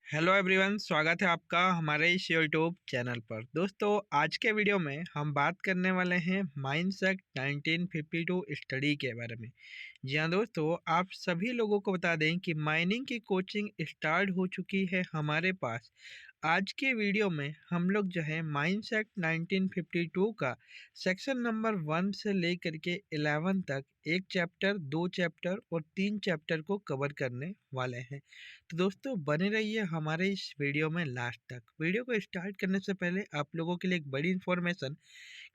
Hello everyone, स्वागत है आपका हमारे इस यूट्यूब चैनल पर। दोस्तों, आज के वीडियो में हम बात करने वाले हैं माइंस एक्ट 1952 स्टडी के बारे में। जी हाँ दोस्तों, आप सभी लोगों को बता दें कि माइनिंग की कोचिंग स्टार्ट हो चुकी है हमारे पास। आज के वीडियो में हम लोग जो है माइंस एक्ट 1952 का सेक्शन नंबर 1 से लेकर के 11 तक एक चैप्टर, 2 चैप्टर और 3 चैप्टर को कवर करने वाले हैं। तो दोस्तों, बने रहिए हमारे इस वीडियो में लास्ट तक। वीडियो को स्टार्ट करने से पहले आप लोगों के लिए एक बड़ी इन्फॉर्मेशन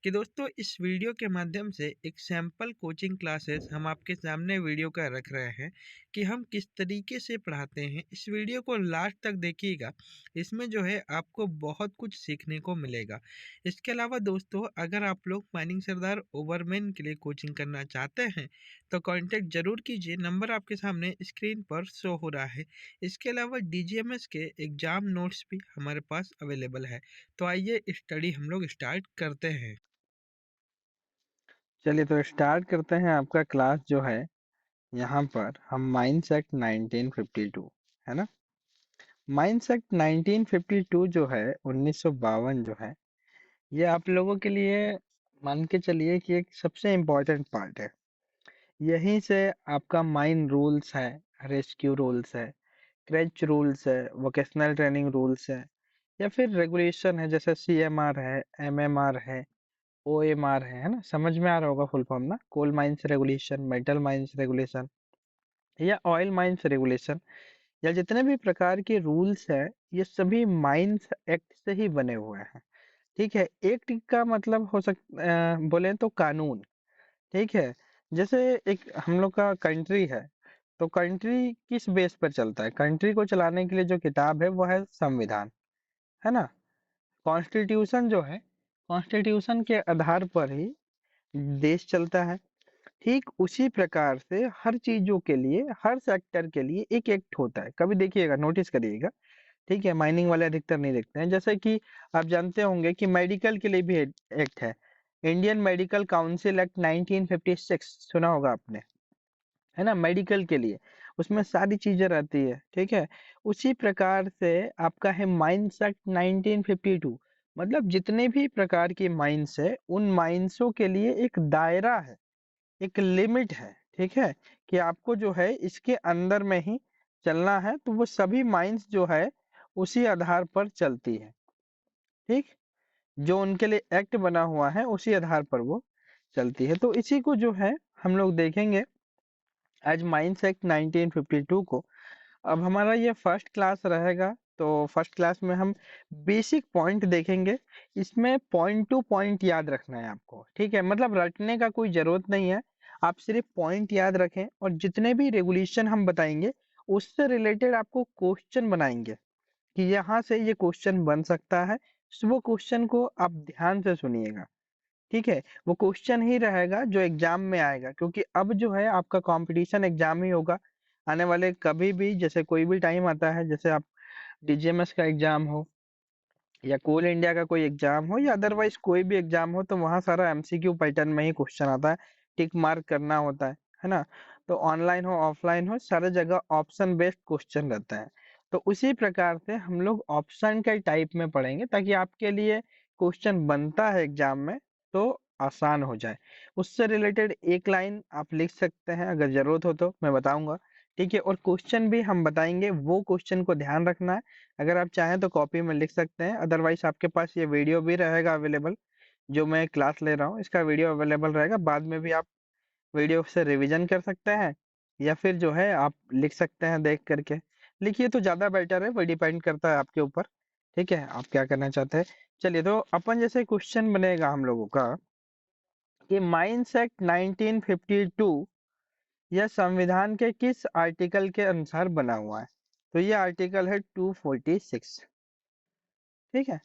कि दोस्तों, इस वीडियो के माध्यम से एक सैम्पल कोचिंग क्लासेस हम आपके सामने वीडियो का रख रहे हैं कि हम किस तरीके से पढ़ाते हैं। इस वीडियो को लास्ट तक देखिएगा, इसमें जो है आपको बहुत कुछ सीखने को मिलेगा। इसके अलावा दोस्तों, अगर आप लोग माइनिंग सरदार ओवरमैन के लिए कोचिंग करना चाहते हैं तो कांटेक्ट जरूर कीजिए। नंबर आपके सामने स्क्रीन पर शो हो रहा है। इसके अलावा डीजीएमएस के एग्ज़ाम नोट्स भी हमारे पास अवेलेबल है। तो आइए स्टडी हम लोग स्टार्ट करते हैं। चलिए तो स्टार्ट करते हैं आपका क्लास जो है। यहाँ पर हम माइंस एक्ट 1952 है ना। माइंस एक्ट 1952 जो है 1952 जो है, ये आप लोगों के लिए मान के चलिए कि एक सबसे इम्पोर्टेंट पार्ट है। यहीं से आपका माइन रूल्स है, रेस्क्यू रूल्स है, क्रैच रूल्स है, वोकेशनल ट्रेनिंग रूल्स है, या फिर रेगुलेशन है जैसे सीएमआर है, एमएमआर है, ओएमआर है ना। समझ में आ रहा होगा फुल फॉर्म ना, coal mines regulation, metal mines regulation या ऑयल माइंस रेगुलेशन, या जितने भी प्रकार के रूल्स है, ये सभी माइंस एक्ट से ही बने हुए हैं। ठीक है। एक्ट का मतलब हो बोले तो कानून। ठीक है। जैसे एक हम लोग का कंट्री है, तो कंट्री किस बेस पर चलता है? कंट्री को चलाने के लिए जो किताब है वो है संविधान, है ना। कॉन्स्टिट्यूशन जो है, कॉन्स्टिट्यूशन के आधार पर ही देश चलता है। ठीक उसी प्रकार से हर चीजों के लिए, हर सेक्टर के लिए एक एक्ट होता है। कभी देखिएगा, नोटिस करिएगा। ठीक है। माइनिंग वाले अधिकतर नहीं देखते हैं। जैसे कि आप जानते होंगे कि मेडिकल के लिए भी एक्ट है, इंडियन मेडिकल काउंसिल एक्ट 1956, सुना होगा आपने, है ना। मेडिकल के लिए उसमें सारी चीजें रहती है। ठीक है। उसी प्रकार से आपका है माइंस एक्ट 1952। मतलब जितने भी प्रकार की माइंस है, उन माइंसों के लिए एक दायरा है, एक लिमिट है। ठीक है। कि आपको जो है इसके अंदर में ही चलना है, तो वो सभी माइंस जो है उसी आधार पर चलती है। ठीक। जो उनके लिए एक्ट बना हुआ है उसी आधार पर वो चलती है। तो इसी को जो है हम लोग देखेंगे आज माइंस एक्ट 1952 को। अब हमारा ये फर्स्ट क्लास रहेगा, तो फर्स्ट क्लास में हम बेसिक पॉइंट देखेंगे। इसमें पॉइंट टू पॉइंट याद रखना है आपको। ठीक है। मतलब रटने का कोई जरूरत नहीं है, आप सिर्फ पॉइंट याद रखें, और जितने भी रेगुलेशन हम बताएंगे उससे रिलेटेड आपको क्वेश्चन बनाएंगे कि यहाँ से ये क्वेश्चन बन सकता है। वो क्वेश्चन को आप ध्यान से सुनिएगा। ठीक है। वो क्वेश्चन ही रहेगा जो एग्जाम में आएगा, क्योंकि अब जो है आपका कंपटीशन एग्जाम ही होगा आने वाले। कभी भी जैसे कोई भी टाइम आता है, जैसे आप डीजीएमएस का एग्जाम हो, या कोल इंडिया का कोई एग्जाम हो, या अदरवाइज कोई भी एग्जाम हो, तो वहाँ सारा एमसीक्यू पैटर्न में ही क्वेश्चन आता है। टिक मार्क करना होता है ना। तो ऑनलाइन हो ऑफलाइन हो, सारे जगह ऑप्शन बेस्ड क्वेश्चन रहता है। तो उसी प्रकार से हम लोग ऑप्शन के टाइप में पढ़ेंगे, ताकि आपके लिए क्वेश्चन बनता है एग्जाम में तो आसान हो जाए। उससे रिलेटेड एक लाइन आप लिख सकते हैं, अगर जरूरत हो तो मैं बताऊंगा। ठीक है। और क्वेश्चन भी हम बताएंगे, वो क्वेश्चन को ध्यान रखना है। अगर आप चाहें तो कॉपी में लिख सकते हैं, अदरवाइज आपके पास ये वीडियो भी रहेगा अवेलेबल। जो मैं क्लास ले रहा हूँ इसका वीडियो अवेलेबल रहेगा, बाद में भी आप वीडियो से रिवीजन कर सकते हैं, या फिर जो है आप लिख सकते हैं देख करके। लिखिए तो ज़्यादा बेटर है, वो डिपेंड करता है आपके ऊपर। ठीक है, आप क्या करना चाहते हैं। चलिए, तो अपन जैसे क्वेश्चन बनेगा हम लोगों का कि माइंस एक्ट 1952 यह संविधान के किस आर्टिकल के अनुसार बना हुआ है? तो ये आर्टिकल है 246। ठीक है।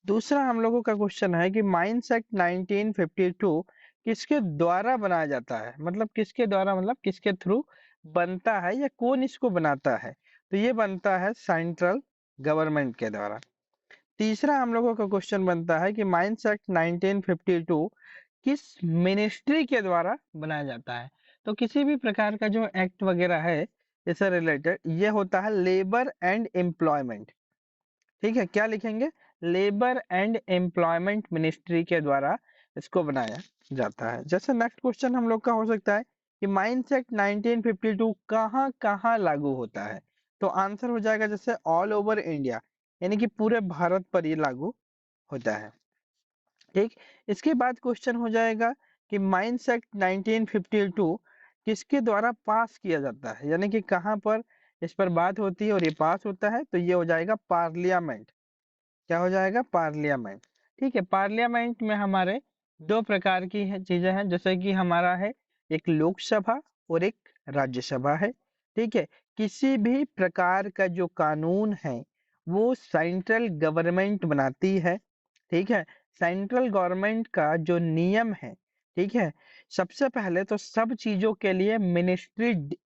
दूसरा हम लोगों का क्वेश्चन है कि माइंस एक्ट 1952 किसके द्वारा बनाया जाता है? मतलब किसके द्वारा, मतलब किसके थ्रू बनता है, या कौन इसको बनाता है? तो ये बनता है सेंट्रल गवर्नमेंट के द्वारा। तीसरा हम लोगों का क्वेश्चन बनता है कि माइंस एक्ट 1952 किस मिनिस्ट्री के द्वारा बनाया जाता है? तो किसी भी प्रकार का जो एक्ट वगैरह है, इससे रिलेटेड ये होता है लेबर एंड एम्प्लॉयमेंट। ठीक है, क्या लिखेंगे? लेबर एंड एम्प्लॉयमेंट मिनिस्ट्री के द्वारा इसको बनाया जाता है। जैसे नेक्स्ट क्वेश्चन हम लोग का हो सकता है कि माइंस एक्ट 1952 कहाँ कहाँ लागू होता है? तो आंसर हो जाएगा जैसे ऑल ओवर इंडिया, यानी कि पूरे भारत पर ये लागू होता है। ठीक, इसके बाद क्वेश्चन हो जाएगा कि माइंस एक्ट 1952 किसके द्वारा पास किया जाता है, यानी कि कहाँ पर इस पर बात होती है और ये पास होता है, तो ये हो जाएगा पार्लियामेंट। क्या हो जाएगा? पार्लियामेंट। ठीक है, पार्लियामेंट में हमारे दो प्रकार की चीजें हैं, जैसे कि हमारा है एक लोकसभा और एक राज्यसभा है। ठीक है, किसी भी प्रकार का जो कानून है वो सेंट्रल गवर्नमेंट बनाती है। ठीक है, सेंट्रल गवर्नमेंट का जो नियम है, ठीक है, सबसे पहले तो सब चीजों के लिए मिनिस्ट्री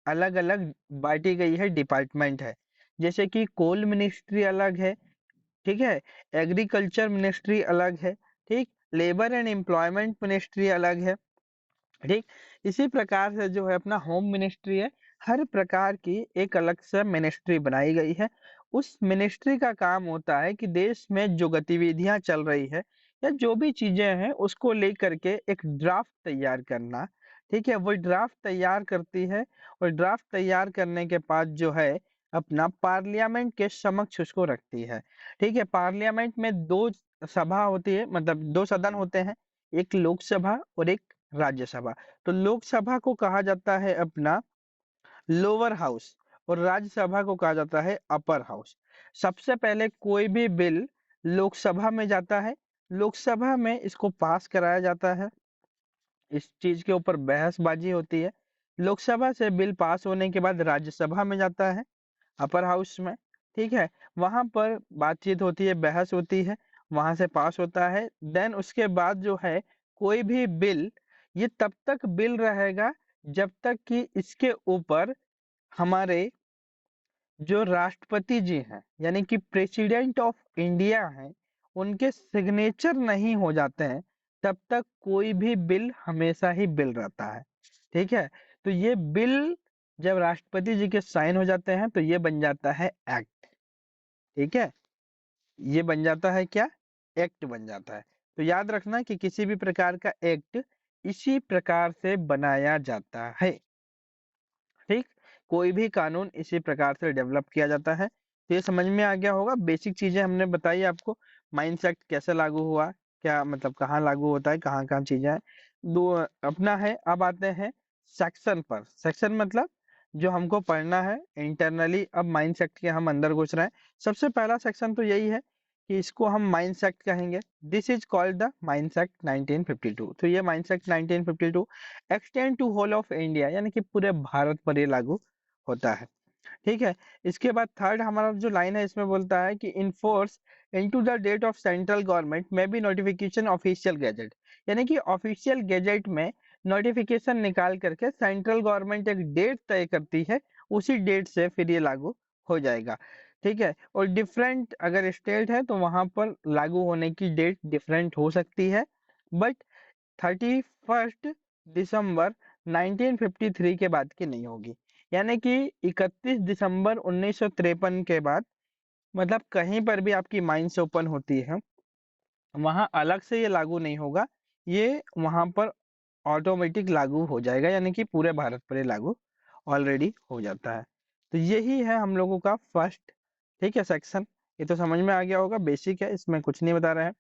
अलग अलग बांटी गई है, डिपार्टमेंट है। जैसे कि कोल मिनिस्ट्री अलग है, ठीक है, एग्रीकल्चर मिनिस्ट्री अलग है, ठीक, लेबर एंड एम्प्लॉयमेंट मिनिस्ट्री अलग है, ठीक। इसी प्रकार से जो है अपना होम मिनिस्ट्री है, हर प्रकार की एक अलग से मिनिस्ट्री बनाई गई है। उस मिनिस्ट्री का काम होता है कि देश में जो गतिविधियां चल रही है या जो भी चीजें हैं उसको लेकर के एक ड्राफ्ट तैयार करना। ठीक है, वो ड्राफ्ट तैयार करती है और ड्राफ्ट तैयार करने के बाद जो है अपना पार्लियामेंट के समक्ष उसको रखती है। ठीक है, पार्लियामेंट में दो सभा होती है, मतलब दो सदन होते हैं, एक लोकसभा और एक राज्यसभा। तो लोकसभा को कहा जाता है अपना लोअर हाउस और राज्यसभा को कहा जाता है अपर हाउस। सबसे पहले कोई भी बिल लोकसभा में जाता है, लोकसभा में इसको पास कराया जाता है, इस चीज के ऊपर बहसबाजी होती है। लोकसभा से बिल पास होने के बाद राज्यसभा में जाता है, अपर हाउस में। ठीक है, वहां पर बातचीत होती है, बहस होती है, वहां से पास होता है। देन उसके बाद जो है कोई भी बिल, ये तब तक बिल रहेगा जब तक कि इसके ऊपर हमारे जो राष्ट्रपति जी हैं, यानी कि प्रेसिडेंट ऑफ इंडिया हैं, उनके सिग्नेचर नहीं हो जाते हैं, तब तक कोई भी बिल हमेशा ही बिल रहता है। ठीक है, तो ये बिल जब राष्ट्रपति जी के साइन हो जाते हैं तो ये बन जाता है एक्ट। ठीक है, ये बन जाता है क्या? एक्ट बन जाता है। तो याद रखना कि किसी भी प्रकार का एक्ट इसी प्रकार से बनाया जाता है। ठीक, कोई भी कानून इसी प्रकार से डेवलप किया जाता है। तो ये समझ में आ गया होगा, बेसिक चीजें हमने बताई आपको। माइंस एक्ट कैसे लागू हुआ, क्या मतलब कहाँ लागू होता है, कहाँ कहाँ चीजें हैं, दो अपना है। अब आते हैं सेक्शन पर। सेक्शन मतलब जो हमको पढ़ना है इंटरनली, अब माइंस एक्ट के हम अंदर घुस रहे हैं। सबसे पहला सेक्शन तो यही है कि इसको हम माइंस एक्ट कहेंगे। This is called the mines act 1952। तो ये mines act 1952 extend to whole of India, यानी कि पूरे भारत पर ये लागू होता है। ठीक है, इसके बाद थर्ड हमारा जो लाइन है इसमें बोलता है कि in force into the date of central government may be notification official gazette, यानी कि ऑफिशियल गैजेट में नोटिफिकेशन निकाल करके सेंट्रल गवर्नमेंट एक डेट तय करती है, उसी डेट से फिर ये लागू हो जाएगा। ठीक है, और डिफरेंट अगर स्टेट है तो वहां पर लागू होने की डेट डिफरेंट हो सकती है, बट 31 दिसंबर 1953 के बाद की नहीं होगी। यानी कि 31 दिसंबर 1953 के बाद, मतलब कहीं पर भी आपकी माइंस ओपन होती है वहां अलग से ये लागू नहीं होगा, ये वहां पर ऑटोमेटिक लागू हो जाएगा, यानी कि पूरे भारत पर ये लागू ऑलरेडी हो जाता है। तो यही है हम लोगों का फर्स्ट, ठीक है, सेक्शन। ये तो समझ में आ गया होगा, बेसिक है, इसमें कुछ नहीं बता रहे हैं।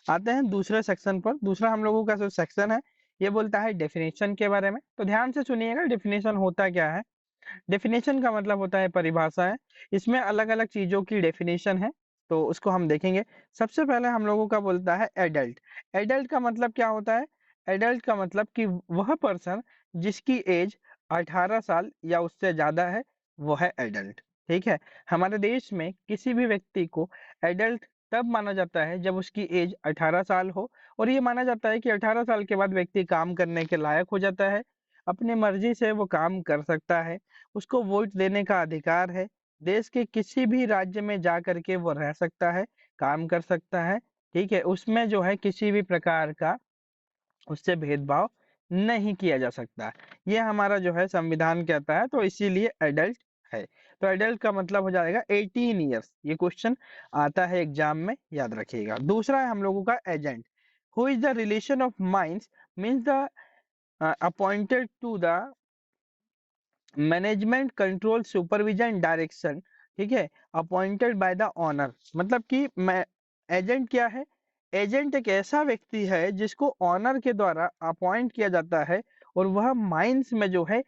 आते हैं दूसरे सेक्शन पर। दूसरा हम लोगों का जो सेक्शन है ये बोलता है डेफिनेशन के बारे में। तो ध्यान से सुनिएगा, डेफिनेशन होता क्या है। डेफिनेशन का मतलब होता है परिभाषा है। इसमें अलग अलग चीजों की डेफिनेशन है, तो उसको हम देखेंगे। सबसे पहले हम लोगों का बोलता है एडल्ट। एडल्ट का मतलब क्या होता है? एडल्ट का मतलब कि वह पर्सन जिसकी एज 18 साल या उससे ज्यादा है, वो है एडल्ट। ठीक है, हमारे देश में किसी भी व्यक्ति को एडल्ट तब माना जाता है जब उसकी एज 18 साल हो, और ये माना जाता है कि 18 साल के बाद व्यक्ति काम करने के लायक हो जाता है, अपने मर्जी से वो काम कर सकता है, उसको वोट देने का अधिकार है, देश के किसी भी राज्य में जा करके वो रह सकता है, काम कर सकता है। ठीक है, उसमें जो है किसी भी प्रकार का उससे भेदभाव नहीं किया जा सकता। ये हमारा जो है संविधान कहता है, तो इसीलिए एडल्ट है। तो एडल्ट का मतलब हो जाएगा 18 ईयर्स। ये क्वेश्चन आता है एग्जाम में, याद रखिएगा। दूसरा है हम लोगों का agent. Who is the relation of mines means the appointed to the management control supervision direction, ठीक है, अपॉइंटेड बाय द ऑनर। मतलब कि मैं एजेंट क्या है? एजेंट एक ऐसा व्यक्ति है जिसको ऑनर के द्वारा अपॉइंट किया जाता है, और वह माइंस में जो है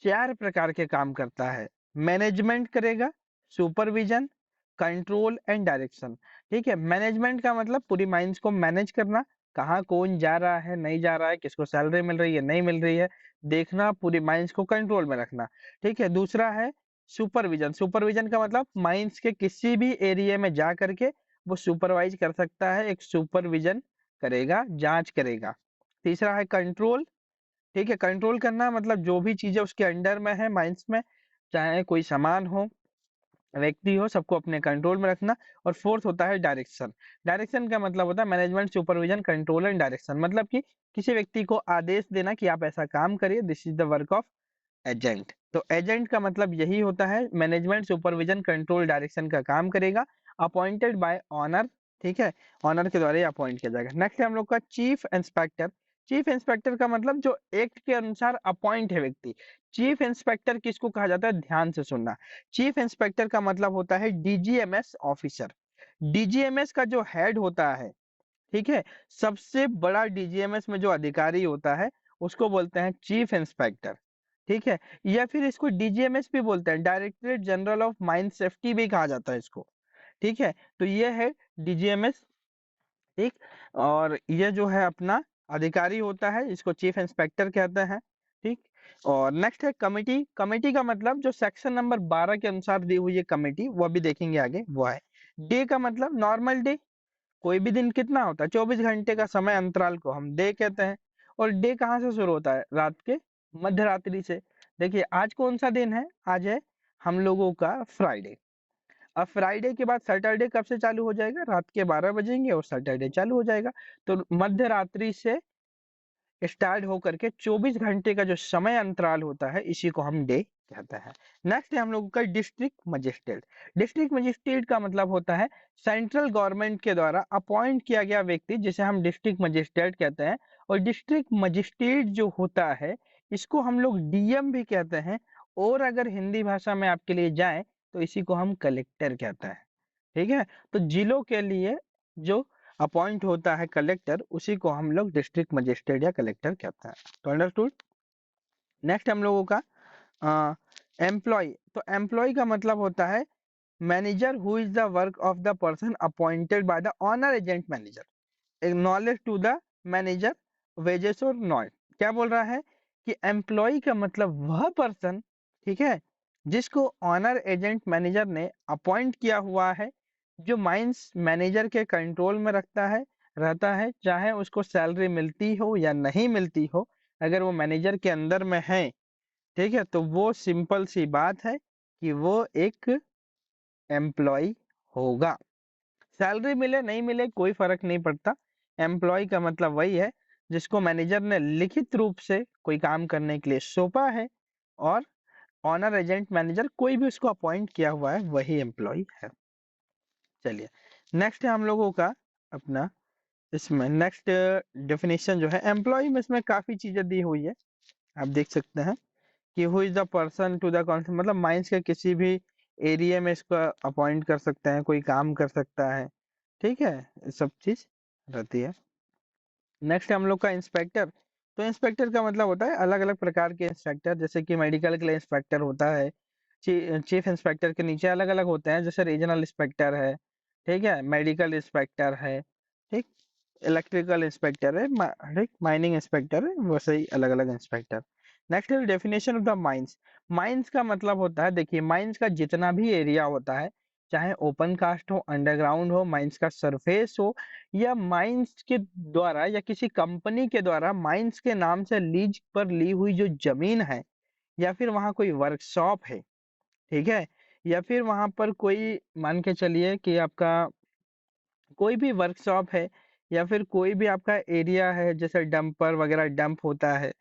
4 प्रकार के काम करता है। मैनेजमेंट करेगा, सुपरविजन, कंट्रोल एंड डायरेक्शन। ठीक है, मैनेजमेंट का मतलब पूरी माइंस को मैनेज करना, कहाँ कौन जा रहा है, नहीं जा रहा है, किसको सैलरी मिल रही है, नहीं मिल रही है, देखना, पूरी माइंस को कंट्रोल में रखना। ठीक है, दूसरा है सुपरविजन। सुपरविजन का मतलब माइंस के किसी भी एरिया में जा करके वो सुपरवाइज कर सकता है, एक सुपरविजन करेगा, जांच करेगा। तीसरा है कंट्रोल। ठीक है, कंट्रोल करना मतलब जो भी चीजें उसके अंडर में है माइंस में, चाहे कोई सामान हो, व्यक्ति हो, सबको अपने कंट्रोल में रखना। और फोर्थ होता है डायरेक्शन। डायरेक्शन का मतलब होता है management, supervision, control and direction. मतलब कि किसी व्यक्ति को आदेश देना कि आप ऐसा काम करिए, this is the work of agent. तो एजेंट का मतलब यही होता है, मैनेजमेंट, सुपरविजन, कंट्रोल, डायरेक्शन का काम करेगा, अपॉइंटेड बाय ऑनर। ठीक है, ऑनर के द्वारा ही अपॉइंट किया जाएगा। नेक्स्ट है हम लोग का चीफ इंस्पेक्टर। चीफ इंस्पेक्टर का मतलब जो एक्ट के अनुसार अपॉइंट है व्यक्ति। चीफ इंस्पेक्टर किसको कहा जाता है? ध्यान से सुनना। चीफ इंस्पेक्टर का मतलब होता है डीजीएमएस ऑफिसर। डीजीएमएस का जो हेड होता है, ठीक है, सबसे बड़ा डीजीएमएस में जो अधिकारी होता है उसको बोलते हैं चीफ इंस्पेक्टर। ठीक है, या फिर इसको डीजीएमएस भी बोलते हैं, directorate general of mine safety भी कहा जाता है इसको। ठीक है, तो ये है डीजीएमएस। ठीक, और ये जो है अपना अधिकारी होता है, इसको चीफ इंस्पेक्टर कहते हैं। ठीक, और नेक्स्ट है कमिटी। कमिटी का मतलब जो सेक्शन नंबर 12 के अनुसार दी हुई है कमिटी, वो भी देखेंगे आगे, वो है। डे का मतलब नॉर्मल डे। कोई भी दिन कितना होता है? 24 घंटे का समय अंतराल को हम डे कहते हैं। और डे कहाँ से शुरू होता है? रात के मध्य रात्रि से। देखिए आज कौन सा दिन है? आज है हम लोगों का फ्राइडे। अब फ्राइडे के बाद सैटरडे कब से चालू हो जाएगा? रात के 12 बजेंगे और सैटरडे चालू हो जाएगा। तो मध्य रात्रि से स्टार्ट होकर के 24 घंटे का जो समय अंतराल होता है, इसी को हम डे कहते हैं। नेक्स्ट है हम लोगों का डिस्ट्रिक्ट मजिस्ट्रेट। डिस्ट्रिक्ट मजिस्ट्रेट का मतलब होता है सेंट्रल गवर्नमेंट के द्वारा अपॉइंट किया गया व्यक्ति, जिसे हम डिस्ट्रिक्ट मजिस्ट्रेट कहते हैं। और डिस्ट्रिक्ट मजिस्ट्रेट जो होता है, इसको हम लोग डीएम भी कहते हैं, और अगर हिंदी भाषा में आपके लिए जाए तो इसी को हम कलेक्टर कहते हैं। ठीक है, तो जिलों के लिए जो अपॉइंट होता है कलेक्टर, उसी को हम लोग डिस्ट्रिक्ट मजिस्ट्रेट या कलेक्टर कहते हैं। तो अंडरस्टूड। नेक्स्ट हम लोगों का एम्प्लॉय। तो एम्प्लॉय का मतलब होता है manager who is the work of the person appointed by the owner agent manager, acknowledge to the manager, wages और नॉट। क्या बोल रहा है कि एम्प्लॉय का मतलब वह पर्सन, ठीक है, जिसको ऑनर एजेंट मैनेजर ने अपॉइंट किया हुआ है, जो माइंस मैनेजर के कंट्रोल में रखता है, रहता है, चाहे उसको सैलरी मिलती हो या नहीं मिलती हो। अगर वो मैनेजर के अंदर में है, ठीक है, तो वो सिंपल सी बात है कि वो एक एम्प्लॉय होगा। सैलरी मिले नहीं मिले कोई फर्क नहीं पड़ता। एम्प्लॉय का मतलब वही है जिसको मैनेजर ने लिखित रूप से कोई काम करने के लिए सौंपा है, और ऑनर एजेंट मैनेजर कोई भी उसको अपॉइंट किया हुआ है, वही एम्प्लॉय है। चलिए, नेक्स्ट है हम लोगों का अपना, इसमें नेक्स्ट डेफिनेशन जो है एम्प्लॉय में, इसमें काफी चीजें दी हुई है, आप देख सकते हैं कि who is the person to the concept, मतलब माइंस के किसी भी एरिया में इसको अपॉइंट कर सकते हैं, कोई काम कर सकता है। ठीक है, ये सब चीज रहती है। नेक्स्ट हम लोग का इंस्पेक्टर। तो इंस्पेक्टर का मतलब होता है अलग अलग प्रकार के इंस्पेक्टर, जैसे कि मेडिकल के लिए इंस्पेक्टर होता है। चीफ इंस्पेक्टर के नीचे अलग अलग होते हैं, जैसे रीजनल इंस्पेक्टर है, ठीक है, मेडिकल इंस्पेक्टर है, ठीक, इलेक्ट्रिकल इंस्पेक्टर है, ठीक, माइनिंग इंस्पेक्टर है, वैसे ही अलग अलग इंस्पेक्टर। नेक्स्ट है definition of the mines. Mines का मतलब होता है, देखिए माइंस का जितना भी एरिया होता है, चाहे ओपन कास्ट हो, अंडरग्राउंड हो, माइंस का सरफेस हो, या माइंस के द्वारा या किसी कंपनी के द्वारा माइंस के नाम से लीज पर ली हुई जो जमीन है, या फिर वहां कोई वर्कशॉप है, ठीक है, या फिर वहां पर कोई, मान के चलिए कि आपका कोई भी वर्कशॉप है, या फिर कोई भी आपका एरिया है जैसे डंपर वगैरह डंप होता है,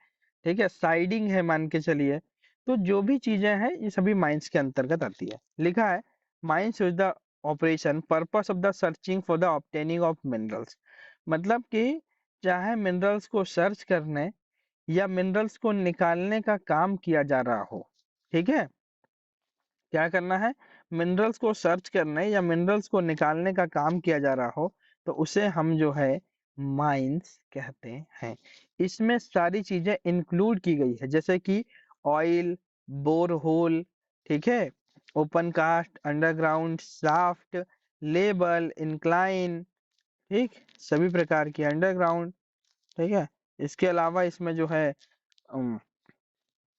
ठीक है, साइडिंग है मान के चलिए, तो जो भी चीजें हैं ये सभी माइंस के अंतर्गत आती है। लिखा है mines is the operation purpose of the searching for the obtaining of minerals. मतलब कि चाहे मिनरल्स को सर्च करने या मिनरल्स को निकालने का काम किया जा रहा हो, ठीक है, क्या करना है, मिनरल्स को सर्च करने या मिनरल्स को निकालने का काम किया जा रहा हो, तो उसे हम जो है माइंस कहते हैं। इसमें सारी चीजें इंक्लूड की गई है जैसे कि ऑयल, बोरहोल, ठीक है, ओपन कास्ट, अंडरग्राउंड, शाफ्ट, लेबल, इंक्लाइन, ठीक, सभी प्रकार की अंडरग्राउंड, ठीक है। इसके अलावा इसमें जो है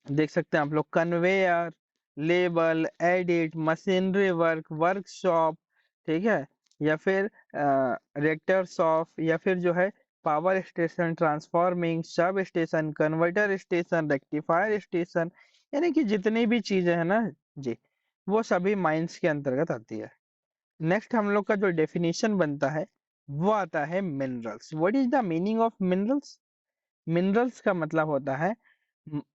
देख सकते हैं आप लोग conveyor, label, edit, machinery work, workshop, ठीक है, या फिर रिएक्टर शॉप, या फिर जो है power station, transforming, sub station, converter station, rectifier station, यानी कि जितनी भी चीजें हैं ना जी, वो सभी माइंस के अंतर्गत आती है। नेक्स्ट हम लोग का जो डेफिनेशन बनता है वो आता है minerals. What is the meaning of minerals? Minerals का मतलब होता है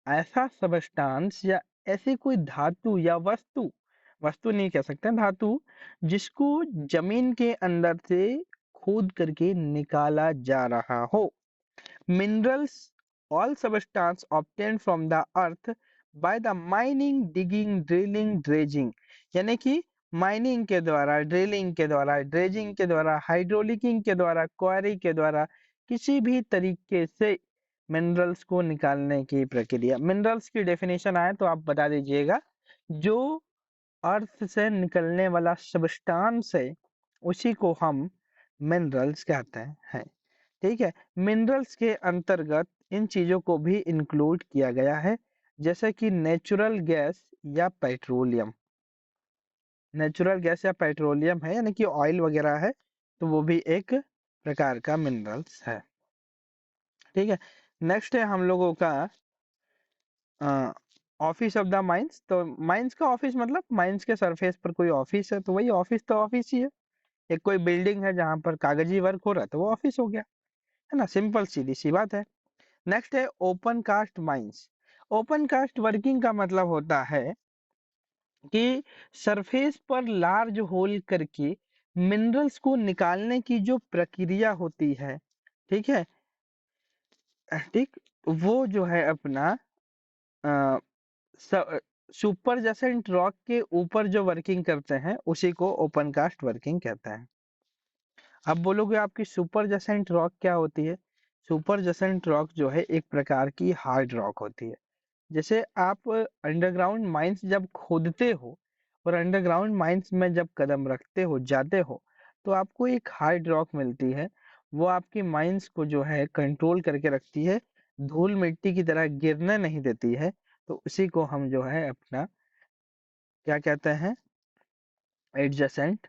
ऐसा सबस्टांस या ऐसी कोई धातु या वस्तु, वस्तु नहीं कह सकते, धातु, जिसको जमीन के अंदर से खोद करके निकाला जा रहा हो। Minerals, all substance obtained from the earth by the mining, digging, drilling, dredging, यानी कि माइनिंग के द्वारा, ड्रिलिंग के द्वारा, ड्रेजिंग के द्वारा, हाइड्रोलिकिंग के द्वारा, क्वारी के द्वारा, किसी भी तरीके से मिनरल्स को निकालने की प्रक्रिया। मिनरल्स की डेफिनेशन आए तो आप बता दीजिएगा। जो अर्थ से निकलने वाला सबस्टांस है उसी को हम मिनरल्स कहते हैं, ठीक है। मिनरल्स के अंतर्गत इन चीजों को भी इंक्लूड किया गया है जैसे कि नेचुरल गैस या पेट्रोलियम। नेचुरल गैस या पेट्रोलियम है यानी कि ऑयल वगैरह है, तो वो भी एक प्रकार का मिनरल्स है, ठीक है। नेक्स्ट है हम लोगों का ऑफिस ऑफ द माइंस। तो माइंस का ऑफिस मतलब माइंस के सरफेस पर कोई ऑफिस है तो वही ऑफिस, तो ऑफिस ही है। एक कोई बिल्डिंग है जहां पर कागजी वर्क हो रहा है तो वो ऑफिस हो गया, है ना, सिंपल सीधी सी बात है। नेक्स्ट है open cast mines. Open cast working का मतलब होता है कि सरफेस पर लार्ज होल करके मिनरल्स को निकालने की जो प्रक्रिया होती है, ठीक है, ठीक, वो जो है अपना सुपर जसेंट रॉक के ऊपर जो वर्किंग करते हैं उसी को ओपन कास्ट वर्किंग कहते हैं। अब बोलोगे आपकी सुपर जसेंट रॉक क्या होती है? सुपर जसेंट रॉक जो है एक प्रकार की हार्ड रॉक होती है। जैसे आप अंडरग्राउंड माइंस जब खोदते हो और अंडरग्राउंड माइंस में जब कदम रखते हो, जाते हो, तो आपको एक हार्ड रॉक मिलती है। वो आपकी माइंस को जो है कंट्रोल करके रखती है, धूल मिट्टी की तरह गिरने नहीं देती है। तो उसी को हम जो है अपना क्या कहते हैं, एडजेसेंट,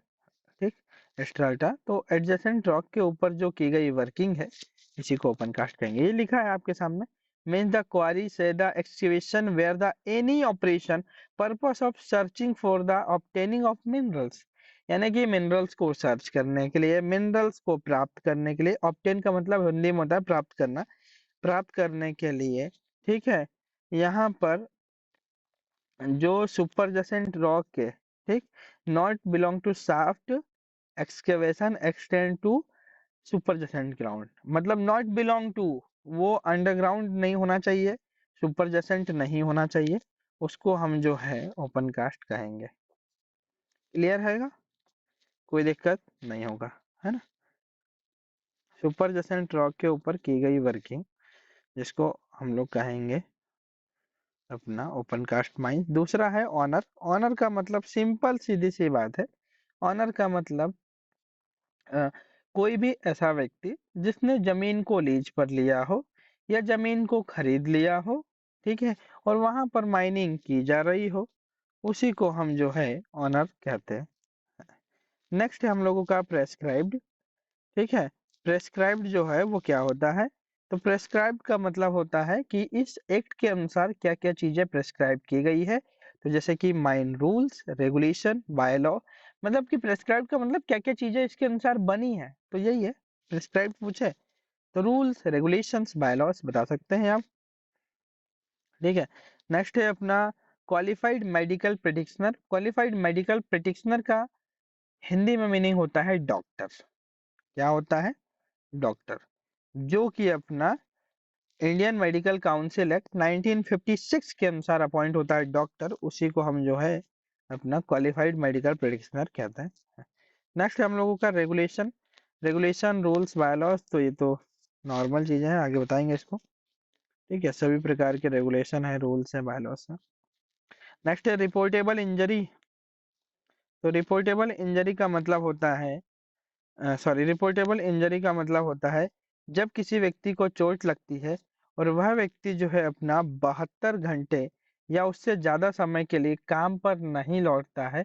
ठीक, स्ट्राटा। तो एडजेसेंट रॉक के ऊपर जो की गई वर्किंग है इसी को ओपन कास्ट कहेंगे। ये लिखा है आपके सामने, मीन्स द क्वारी से the excavation where the any operation purpose of searching for the obtaining of minerals, यानी कि मिनरल्स को सर्च करने के लिए, मिनरल्स को प्राप्त करने के लिए, ऑब्टेन का मतलब हिंदी में होता है प्राप्त करना, प्राप्त करने के लिए, ठीक है। यहाँ पर जो सुपर जसेंट रॉक के, ठीक, not belong to shaft excavation extend to superjacent ground, मतलब नॉट बिलोंग टू, वो अंडरग्राउंड नहीं होना चाहिए, सुपर जसेंट नहीं होना चाहिए, उसको हम जो है ओपन कास्ट कहेंगे। क्लियर हैगा? कोई दिक्कत नहीं होगा, है ना। सुपर जसेंट रॉक के ऊपर की गई वर्किंग जिसको हम लोग कहेंगे अपना ओपन कास्ट माइन। दूसरा है ऑनर। ऑनर का मतलब सिंपल सीधी सी बात है। ऑनर का मतलब अ, कोई भी ऐसा व्यक्ति जिसने जमीन को लीज पर लिया हो या जमीन को खरीद लिया हो, ठीक है, और वहां पर माइनिंग की जा रही हो, उसी को हम जो है ऑनर कहते हैं। नेक्स्ट है हम लोगों का प्रेस्क्राइब्ड, ठीक है। प्रेस्क्राइब्ड जो है वो क्या होता है? तो प्रेस्क्राइब्ड का मतलब होता है कि इस एक्ट के अनुसार क्या क्या चीजें प्रेस्क्राइब की गई है। तो जैसे कि mine rules, regulation, by law, मतलब कि प्रेस्क्राइब का मतलब क्या क्या चीजें इसके अनुसार बनी है, तो यही है। प्रिस्क्राइब पूछे तो रूल्स रेगुलेशंस बायलॉज बता सकते हैं आप। ठीक है। नेक्स्ट है अपना qualified medical practitioner. Qualified medical practitioner का हिंदी में मीनिंग होता है डॉक्टर। क्या होता है? डॉक्टर। जो कि अपना इंडियन मेडिकल काउंसिल एक्ट 1956 के अनुसार अपॉइंट होता है डॉक्टर, उसी को हम जो है अपना क्वालिफाइड मेडिकल प्रैक्टिशनर कहते हैं। नेक्स्ट हम लोगों का रेगुलेशन। रेगुलेशन रूल्स बायलॉज, तो ये तो नॉर्मल चीजें हैं, आगे बताएंगे इसको। ठीक है, सभी प्रकार के रेगुलेशन है, रूल्स है, बायलॉज है। नेक्स्ट है रिपोर्टेबल इंजरी। तो रिपोर्टेबल इंजरी का मतलब होता है, रिपोर्टेबल इंजरी का मतलब होता है जब किसी व्यक्ति को चोट लगती है और वह व्यक्ति जो है अपना 72 घंटे या उससे ज्यादा समय के लिए काम पर नहीं लौटता है,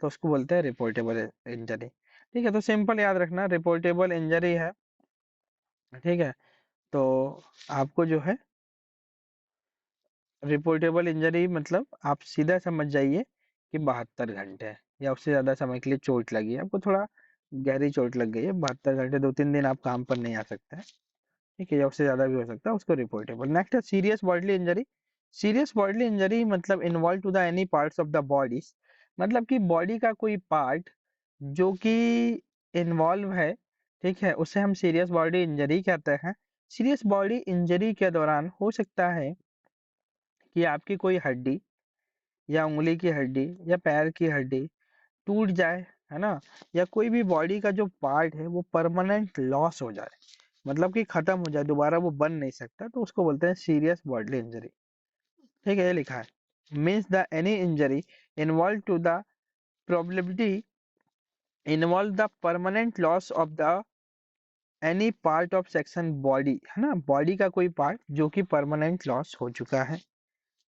तो उसको बोलते हैं रिपोर्टेबल इंजरी। ठीक है, तो सिंपल याद रखना, रिपोर्टेबल इंजरी है। ठीक है, तो आपको जो है रिपोर्टेबल इंजरी मतलब आप सीधा समझ जाइए कि 72 घंटे या उससे ज्यादा समय के लिए चोट लगी है आपको, थोड़ा गहरी चोट लग गई है, 72 घंटे 2-3 दिन आप काम पर नहीं आ सकते हैं। ठीक है, या उससे ज्यादा भी हो सकता है, उसको रिपोर्टेबल। नेक्स्ट है serious bodily injury. Serious bodily injury मतलब involve to the any parts of the body, मतलब कि बॉडी का कोई पार्ट जो कि इन्वॉल्व है, ठीक है, उसे हम सीरियस बॉडी इंजरी कहते हैं। सीरियस बॉडी इंजरी के दौरान हो सकता है कि आपकी कोई हड्डी या उंगली की हड्डी या पैर की हड्डी टूट जाए, है ना, या कोई भी बॉडी का जो पार्ट है वो परमानेंट लॉस हो जाए, मतलब कि खत्म हो जाए, दोबारा वो बन नहीं सकता, तो उसको बोलते हैं सीरियस बॉडीली इंजरी। ठीक है, ये लिखा है means the any injury involve to the probability involve the permanent loss of the any part of section body, है ना, बॉडी का कोई पार्ट जो कि परमानेंट लॉस हो चुका है।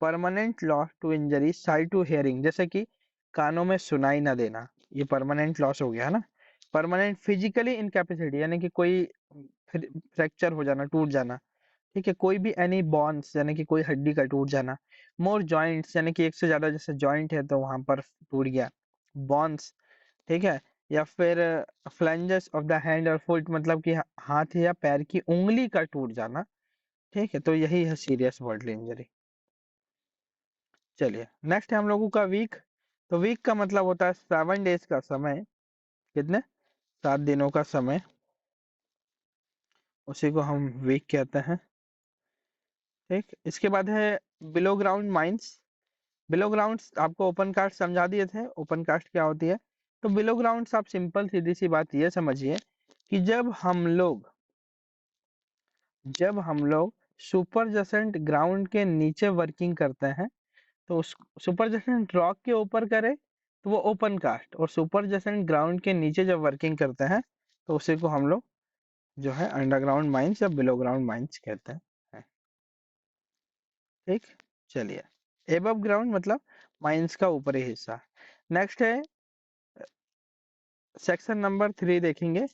Permanent loss to injury sight to hearing, जैसे कि कानों में सुनाई ना देना, ये परमानेंट लॉस हो गया है ना। परमानेंट फिजिकली इनकैपेसिटी यानी कि कोई फ्रैक्चर हो जाना, टूट जाना। ठीक है, कोई भी एनी बॉन्स यानी कि कोई हड्डी का टूट जाना। मोर जॉइंट्स यानी कि एक से ज्यादा जैसे जॉइंट है तो वहां पर टूट गया, बॉन्स। ठीक है, या फिर फ्लैंजेस ऑफ द हैंड और फुट, मतलब कि हाथ या पैर की उंगली का टूट जाना। ठीक है, तो यही है सीरियस बॉडीली इंजरी। चलिए नेक्स्ट है हम लोगों का वीक। तो वीक का मतलब होता है 7 डेज का समय, कितने, 7 दिनों का समय, उसी को हम वीक कहते हैं। ठीक, इसके बाद है below ground mines. Below ground आपको ओपन कास्ट समझा दिए थे, ओपन कास्ट क्या होती है। तो बिलो ग्राउंड आप सिंपल सीधी सी बात ये समझिए कि जब हम लोग सुपर जसेंट ग्राउंड के नीचे वर्किंग करते हैं, तो उस सुपर जसेंट रॉक के ऊपर करे तो वो ओपन कास्ट, और सुपर जसेंट ग्राउंड के नीचे जब वर्किंग करते हैं तो उसी को हम लोग जो है अंडरग्राउंड माइंस या बिलो ग्राउंड माइंस कहते हैं। ठीक, चलिए एबव ग्राउंड मतलब माइंस का ऊपरी हिस्सा। नेक्स्ट है सेक्शन नंबर 3 देखेंगे।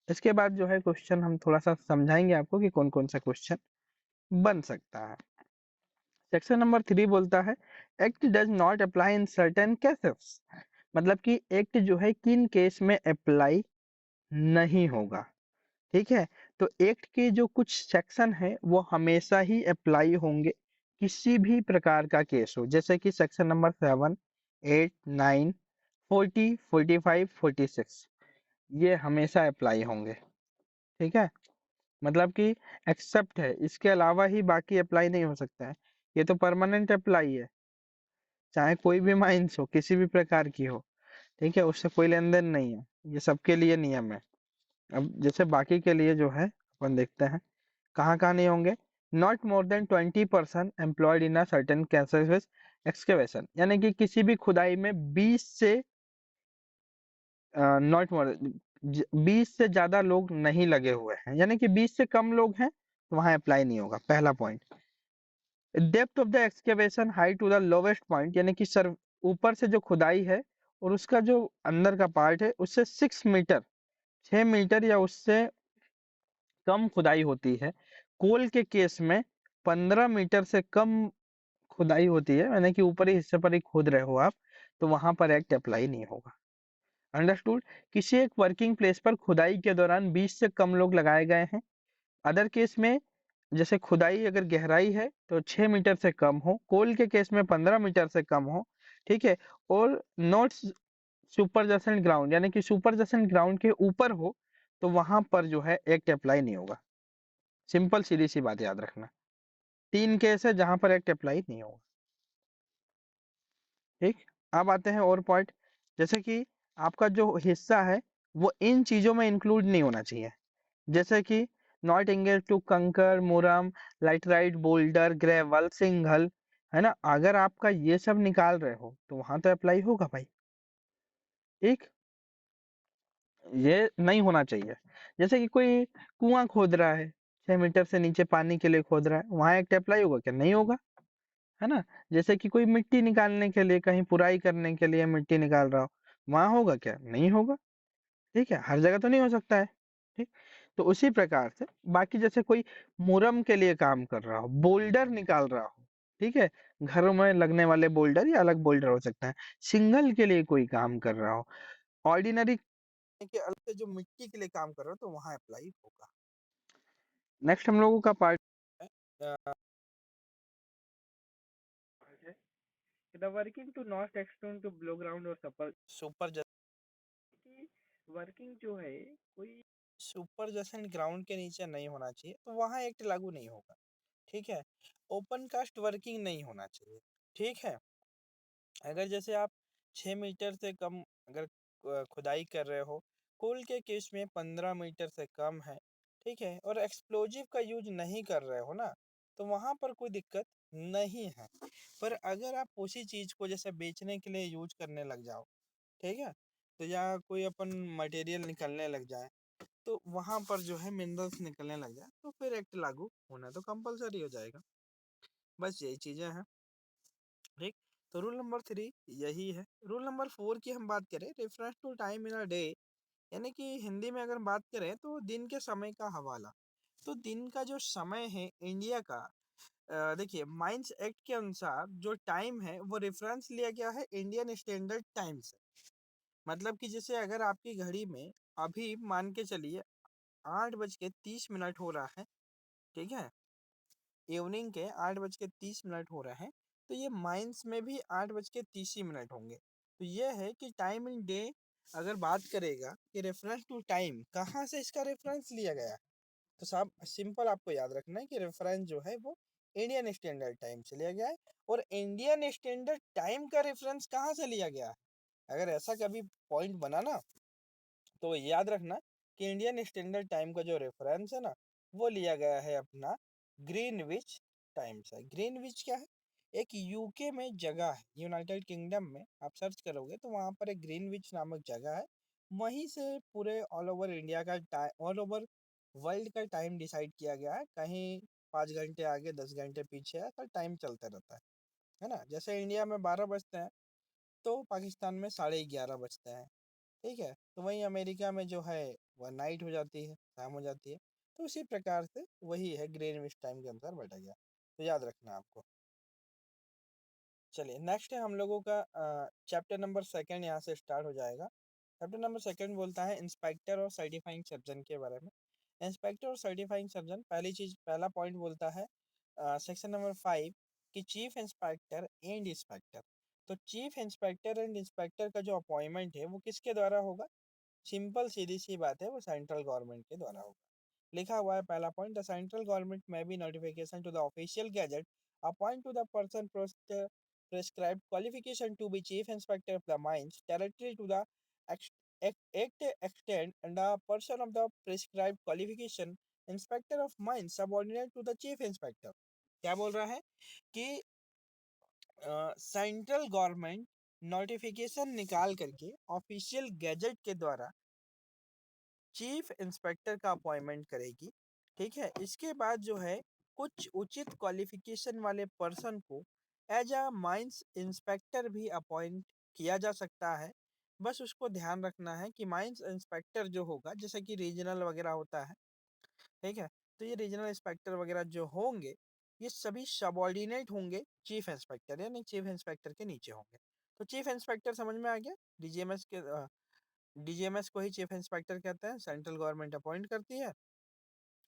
इसके बाद जो है क्वेश्चन हम थोड़ा सा समझाएंगे आपको कि कौन कौन सा क्वेश्चन बन सकता है। सेक्शन नंबर 3 बोलता है act does not apply in certain cases, मतलब कि एक्ट जो है किन केस में अप्लाई नहीं होगा। ठीक है, तो एक्ट के जो कुछ सेक्शन है वो हमेशा ही अप्लाई होंगे किसी भी प्रकार का केस हो, जैसे कि सेक्शन नंबर 7, 8, 9, 40, 45, 46, ये हमेशा अप्लाई होंगे। ठीक है, मतलब कि एक्सेप्ट है, इसके अलावा ही बाकी अप्लाई नहीं हो सकता है। ये तो परमानेंट अप्लाई है, चाहे कोई भी माइंस हो, किसी भी प्रकार की हो। ठीक है, उससे कोई लेन देन नहीं है, ये सबके लिए नियम है। अब जैसे बाकी के लिए जो है अपन देखते हैं कहाँ कहाँ नहीं होंगे। Not more than 20% employed in a certain cancer excavation, यानी कि किसी भी खुदाई में 20 से नॉट मोर 20 से ज्यादा लोग नहीं लगे हुए हैं, यानी कि 20 से कम लोग हैं तो वहां अप्लाई नहीं होगा, पहला point. Depth of the excavation height to the lowest point, यानी कि सर ऊपर से जो खुदाई है और उसका जो अंदर का पार्ट है उससे 6 मीटर, 6 मीटर या उससे कम खुदाई होती है। कोल के केस में 15 मीटर से कम खुदाई होती है, यानी कि ऊपरी हिस्से पर ही खोद रहे हो आप, तो वहां पर एक्ट अप्लाई नहीं होगा। अंडरस्टूड। किसी एक वर्किंग प्लेस पर खुदाई के दौरान 20 से कम लोग लगाए गए हैं। अदर केस में, जैसे खुदाई अगर गहराई है तो 6 मीटर से कम हो, कोल के केस में 15 मीटर से कम हो, ठीक है, और नॉट सुपर जसेंट ग्राउंड यानी कि सुपर जसेंट ग्राउंड के ऊपर हो, तो वहां पर जो है एक्ट अप्लाई नहीं होगा। सिंपल सीधी सी बात याद रखना। 3 केस है जहां पर एक्ट अप्लाई नहीं होगा। ठीक। अब आते हैं और पॉइंट, जैसे कि आपका जो हिस्सा है वो इन चीजों में इंक्लूड नहीं होना चाहिए, जैसे कि नॉट एंगेज टू कंकर, मुरम, लाइटराइट, बोल्डर, ग्रेवल, सिंगल, है ना। अगर आपका ये सब निकाल रहे हो तो वहां तो अप्लाई होगा भाई। ठीक। ये नहीं होना चाहिए। जैसे कि कोई कुआं खोद रहा है, 6 मीटर से नीचे पानी के लिए खोद रहा है, वहां एक्ट अप्लाई होगा क्या? नहीं होगा, है ना। जैसे कि कोई मिट्टी निकालने के लिए, कहीं पुराई करने के लिए मिट्टी निकाल रहा हो, वहां होगा क्या? नहीं होगा। ठीक है, हर जगह तो नहीं हो सकता है। ठीक। तो उसी प्रकार से बाकी, जैसे कोई मुरम के लिए काम कर रहा हो, बोल्डर निकाल रहा हो, ठीक है, घरों में लगने वाले बोल्डर या अलग बोल्डर हो सकता है, सिंगल के लिए कोई काम कर रहा हो, ऑर्डिनरी के अलग से जो मिट्टी के लिए काम कर रहा हो, तो वहां अप्लाई होगा। नेक्स्ट हम लोगों का पार्ट है the working to not extend to below ground और सुपर सुपर कि वर्किंग जो है कोई सुपर जैसे ग्राउंड के नीचे नहीं होना चाहिए, तो वहां एक्ट लागू नहीं होगा। ठीक है। ओपन कास्ट वर्किंग नहीं होना चाहिए। ठीक है। अगर जैसे आप 6 मीटर से कम अगर खुदाई कर रहे हो, कोल के केस में 15 मीटर से कम है, ठीक है, और एक्सप्लोजिव का यूज नहीं कर रहे हो ना, तो वहां पर कोई दिक्कत नहीं है। पर अगर आप उसी चीज को जैसे बेचने के लिए यूज करने लग जाओ, ठीक है, तो या कोई अपन मटेरियल निकलने लग जाए, तो वहां पर जो है मिनरल्स निकलने लग जाए, तो फिर एक्ट लागू होना तो कंपलसरी हो जाएगा। बस यही चीजें हैं। ठीक। तो रूल नंबर 3 यही है। रूल नंबर 4 की हम बात करें, reference to time in a day, यानी कि हिंदी में अगर बात करें तो दिन के समय का हवाला। तो दिन का जो समय है इंडिया का, देखिए माइंस एक्ट के अनुसार जो टाइम है वो रेफरेंस लिया गया है इंडियन स्टैंडर्ड टाइम से। मतलब कि जैसे अगर आपकी घड़ी में अभी मान के चलिए 8:30 हो रहा है, ठीक है, इवनिंग के 8:30 हो रहे हैं, तो ये माइंस में भी 8:30 होंगे। तो ये है कि टाइम इन डे अगर बात करेगा कि रेफरेंस टू टाइम कहाँ से इसका रेफरेंस लिया गया है, तो साहब सिंपल आपको याद रखना है कि रेफरेंस जो है वो इंडियन स्टैंडर्ड टाइम से लिया गया है। और इंडियन स्टैंडर्ड टाइम का रेफरेंस कहाँ से लिया गया है, अगर ऐसा कभी पॉइंट बना ना, तो याद रखना कि इंडियन स्टैंडर्ड टाइम का जो रेफरेंस है ना, वो लिया गया है अपना ग्रीनविच टाइम से। ग्रीनविच क्या है? एक यूके में जगह है, यूनाइटेड किंगडम में आप सर्च करोगे तो वहाँ पर एक ग्रीनविच नामक जगह है। वहीं से पूरे ऑल ओवर इंडिया का टाइम, ऑल ओवर वर्ल्ड का टाइम डिसाइड किया गया है। कहीं 5 घंटे आगे, 10 घंटे पीछे, ऐसा टाइम चलता रहता है ना। जैसे इंडिया में 12 बजते हैं, तो पाकिस्तान में 11:30 बजते हैं। ठीक है, तो वहीं अमेरिका में जो है वह नाइट हो जाती है, शाम हो जाती है। तो उसी प्रकार से वही है, ग्रीनविच टाइम के अनुसार बैठा गया, तो याद रखना आपको। चलिए नेक्स्ट है हम लोगों का चैप्टर नंबर सेकंड, यहाँ से स्टार्ट हो जाएगा। चैप्टर नंबर सेकंड बोलता है इंस्पेक्टर और सर्टिफाइंग सर्जन के बारे में। इंस्पेक्टर और सर्टिफाइंग सर्जन, पहली चीज, पहला पॉइंट बोलता है सेक्शन नंबर 5 कि चीफ इंस्पेक्टर एंड इंस्पेक्टर। तो चीफ इंस्पेक्टर एंड इंस्पेक्टर का जो अपॉइंटमेंट है वो किसके द्वारा होगा? सिंपल सीधी सी बात है, वो सेंट्रल गवर्नमेंट के द्वारा होगा। लिखा हुआ है पहला point, the central government may be notification to the official gazette appoint to the person prescribed qualification to be chief inspector of the mines territory to the act extend and the person of the prescribed qualification inspector of mines subordinate to the chief inspector। क्या बोल रहा है कि central government notification निकाल करके official gazette के द्वारा chief inspector का अपॉइंटमेंट करेगी। ठीक है, इसके बाद जो है कुछ उचित क्वालिफिकेशन वाले पर्सन को एज अ माइंस इंस्पेक्टर भी अपॉइंट किया जा सकता है। बस उसको ध्यान रखना है कि माइंस इंस्पेक्टर जो होगा, जैसे कि रीजनल वगैरह होता है, ठीक है, तो ये रीजनल इंस्पेक्टर वगैरह जो होंगे, ये सभी सबॉर्डिनेट होंगे चीफ इंस्पेक्टर, यानी चीफ इंस्पेक्टर के नीचे होंगे। तो चीफ इंस्पेक्टर समझ में आ गया, डीजीएमएस के डीजीएमएस को ही चीफ इंस्पेक्टर कहते हैं, सेंट्रल गवर्नमेंट अपॉइंट करती है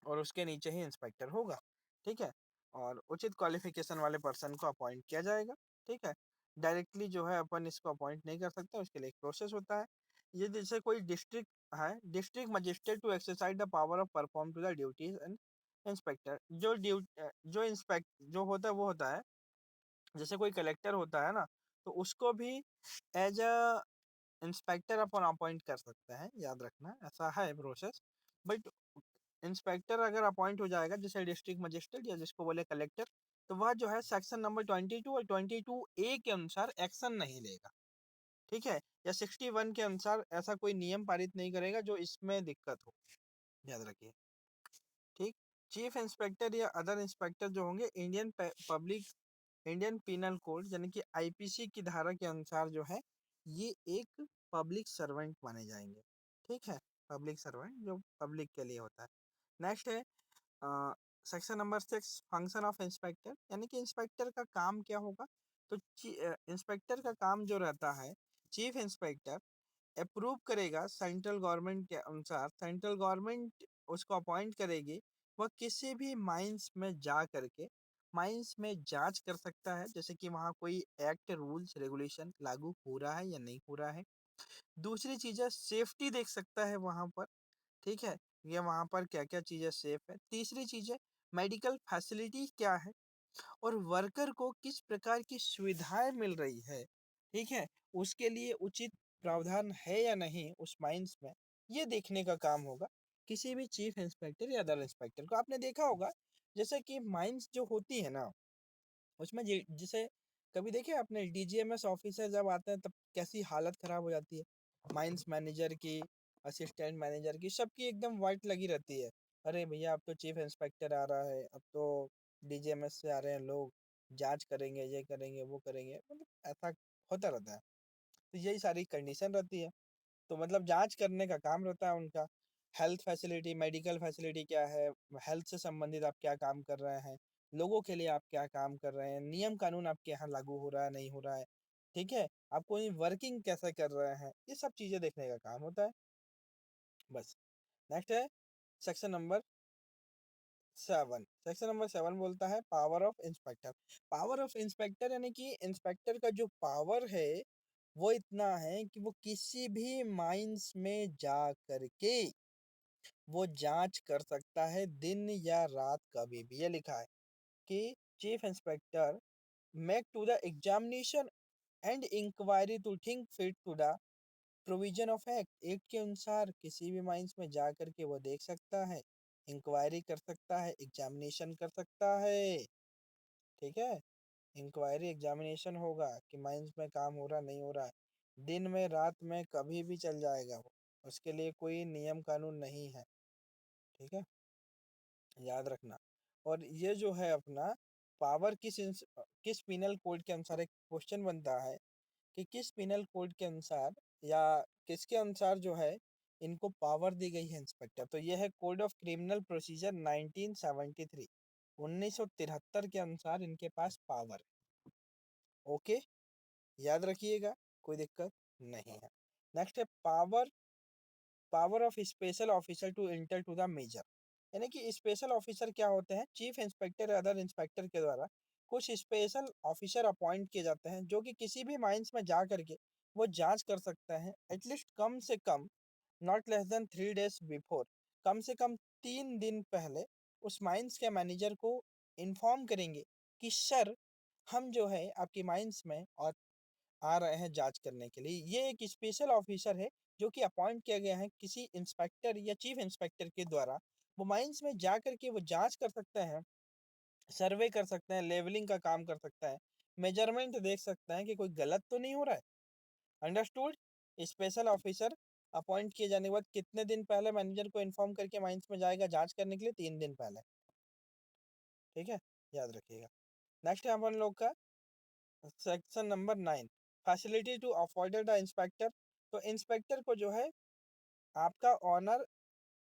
और उसके नीचे ही इंस्पेक्टर होगा। ठीक है, और उचित क्वालिफिकेशन वाले पर्सन को अपॉइंट किया जाएगा। ठीक है, डायरेक्टली जो है अपन इसको अपॉइंट नहीं कर सकते, उसके लिए एक प्रोसेस होता है। ये जैसे कोई डिस्ट्रिक्ट है, district magistrate to exercise the power of perform to the duties and inspector, जो इंस्पेक्ट जो होता है वो होता है, जैसे कोई कलेक्टर होता है ना, तो उसको भी एज अ इंस्पेक्टर अपन अपॉइंट कर सकते हैं, याद रखना ऐसा है प्रोसेस। बट इंस्पेक्टर अगर अपॉइंट हो जाएगा जैसे डिस्ट्रिक्ट मजिस्ट्रेट या जिसको बोले कलेक्टर, तो वह जो है सेक्शन नंबर 22 और 22A के अनुसार एक्शन नहीं लेगा। ठीक है, या 61 के अनुसार ऐसा कोई नियम पारित नहीं करेगा जो इसमें दिक्कत हो, याद रखिए। ठीक, चीफ इंस्पेक्टर या अदर इंस्पेक्टर जो होंगे इंडियन पीनल कोड यानी कि आईपीसी की धारा के अनुसार जो है ये एक पब्लिक सर्वेंट माने जाएंगे। ठीक है, पब्लिक सर्वेंट जो पब्लिक के लिए होता है। नेक्स्ट है section number 6, function of inspector, यानी कि इंस्पेक्टर का काम क्या होगा। तो इंस्पेक्टर का काम जो रहता है, चीफ इंस्पेक्टर अप्रूव करेगा सेंट्रल गवर्नमेंट के अनुसार, सेंट्रल गवर्नमेंट उसको अपॉइंट करेगी। वह किसी भी माइंस में जा करके माइंस में जांच कर सकता है, जैसे कि वहाँ कोई एक्ट रूल्स रेगुलेशन लागू हो रहा है या नहीं हो रहा है। दूसरी चीज़ है सेफ्टी देख सकता है वहाँ पर। ठीक है, ये वहाँ पर क्या क्या चीज़ें सेफ है। तीसरी चीज़ है मेडिकल फैसिलिटी क्या है और वर्कर को किस प्रकार की सुविधाएं मिल रही है। ठीक है, उसके लिए उचित प्रावधान है या नहीं उस माइंस में, ये देखने का काम होगा किसी भी चीफ इंस्पेक्टर या अदर इंस्पेक्टर को। आपने देखा होगा जैसे कि माइंस जो होती है ना, उसमें जिसे कभी देखे आपने डीजीएमएस ऑफिसर जब आते हैं तब कैसी हालत खराब हो जाती है, माइंस मैनेजर की, असिस्टेंट मैनेजर की, सबकी एकदम वाइट लगी रहती है। अरे भैया अब तो चीफ इंस्पेक्टर आ रहा है, अब तो डीजीएमएस से आ रहे हैं लोग, जांच करेंगे, ये करेंगे, वो करेंगे, मतलब ऐसा होता रहता है। तो यही सारी कंडीशन रहती है। तो मतलब जांच करने का काम रहता है उनका। हेल्थ फैसिलिटी, मेडिकल फैसिलिटी क्या है, हेल्थ से संबंधित आप क्या काम कर रहे हैं, लोगों के लिए आप क्या काम कर रहे हैं, नियम कानून आपके यहाँ लागू हो रहा है नहीं हो रहा है। ठीक है, आप कोई वर्किंग कैसे कर रहे हैं, ये सब चीज़ें देखने का काम होता है बस। नेक्स्ट है सेक्शन नंबर 7। सेक्शन नंबर 7 बोलता है power of inspector. Power of inspector यानी कि इंस्पेक्टर का जो पावर है वो इतना है कि वो किसी भी माइंस में जा करके वो जांच कर सकता है, दिन या रात कभी भी। ये लिखा है कि chief inspector make to the examination and inquiry to think fit to the provision of act. Act के अनुसार किसी भी माइंस में जा करके वो देख सकता है, इंक्वायरी कर सकता है, एग्जामिनेशन कर सकता है। ठीक है, इंक्वायरी एग्जामिनेशन होगा कि माइंस में काम हो रहा नहीं हो रहा है, दिन में रात में कभी भी चल जाएगा वो, उसके लिए कोई नियम कानून नहीं है। ठीक है, याद रखना। और ये जो है अपना पावर किस पिनल कोड के अनुसार, एक क्वेश्चन बनता है कि किस पिनल कोड के अनुसार या किसके अनुसार जो है इनको पावर दी गई है इंस्पेक्टर। तो ये है कोड ऑफ क्रिमिनल प्रोसीजर 1973, 1973 के अनुसार इनके पास पावर है। ओके, याद रखिएगा, कोई दिक्कत नहीं है। नेक्स्ट है power of special officer to inter to the major, यानी कि स्पेशल ऑफिसर क्या होते हैं, चीफ इंस्पेक्टर या अदर इंस्पेक्टर के द्वारा कुछ स्पेशल ऑफिसर अपॉइंट किए जाते हैं जो कि किसी भी माइंस में जा करके वो जांच कर सकते हैं एटलीस्ट कम से कम, not less than 3 days before, कम से कम 3 दिन पहले उस माइंस के मैनेजर को इन्फॉर्म करेंगे कि सर हम जो है आपकी माइंस में और आ रहे हैं जांच करने के लिए। ये एक स्पेशल ऑफिसर है जो कि अपॉइंट किया गया है किसी इंस्पेक्टर या चीफ इंस्पेक्टर के द्वारा। वो माइंस में जा करके वो जांच कर सकते हैं, सर्वे कर सकते हैं, लेवलिंग का काम कर सकता है, मेजरमेंट देख सकते हैं कि कोई गलत तो नहीं हो रहा है। अंडरस्टूड। स्पेशल ऑफिसर अपॉइंट किए जाने के बाद कितने दिन पहले मैनेजर को इन्फॉर्म करके माइंस में जाएगा जांच करने के लिए, 3 दिन पहले। ठीक है, याद रखिएगा। नेक्स्ट है अपन लोग का section number 9, facility to afford the inspector. तो इंस्पेक्टर को जो है आपका ऑनर,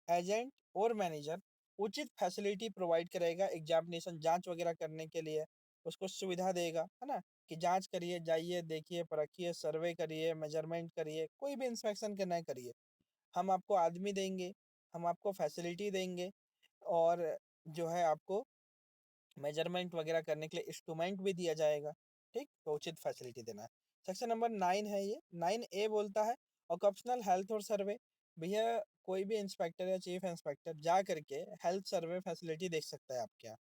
एजेंट और मैनेजर उचित फैसिलिटी प्रोवाइड करेगा एग्जामिनेशन जांच वगैरह करने के लिए, उसको सुविधा देगा, है ना। कि जांच करिए, जाइए, देखिए, परखिए, सर्वे करिए, मेजरमेंट करिए, कोई भी इंस्पेक्शन करना है करिए। हम आपको आदमी देंगे, हम आपको फैसिलिटी देंगे और जो है आपको मेजरमेंट वगैरह करने के लिए इंस्ट्रूमेंट भी दिया जाएगा। ठीक, तो उचित फैसिलिटी देना है। सेक्शन नंबर 9 है ये। 9A बोलता है ऑक्यूपेशनल हेल्थ और सर्वे। भैया कोई भी इंस्पेक्टर या चीफ इंस्पेक्टर जा करके हेल्थ सर्वे फैसिलिटी देख सकता है आपके यहाँ।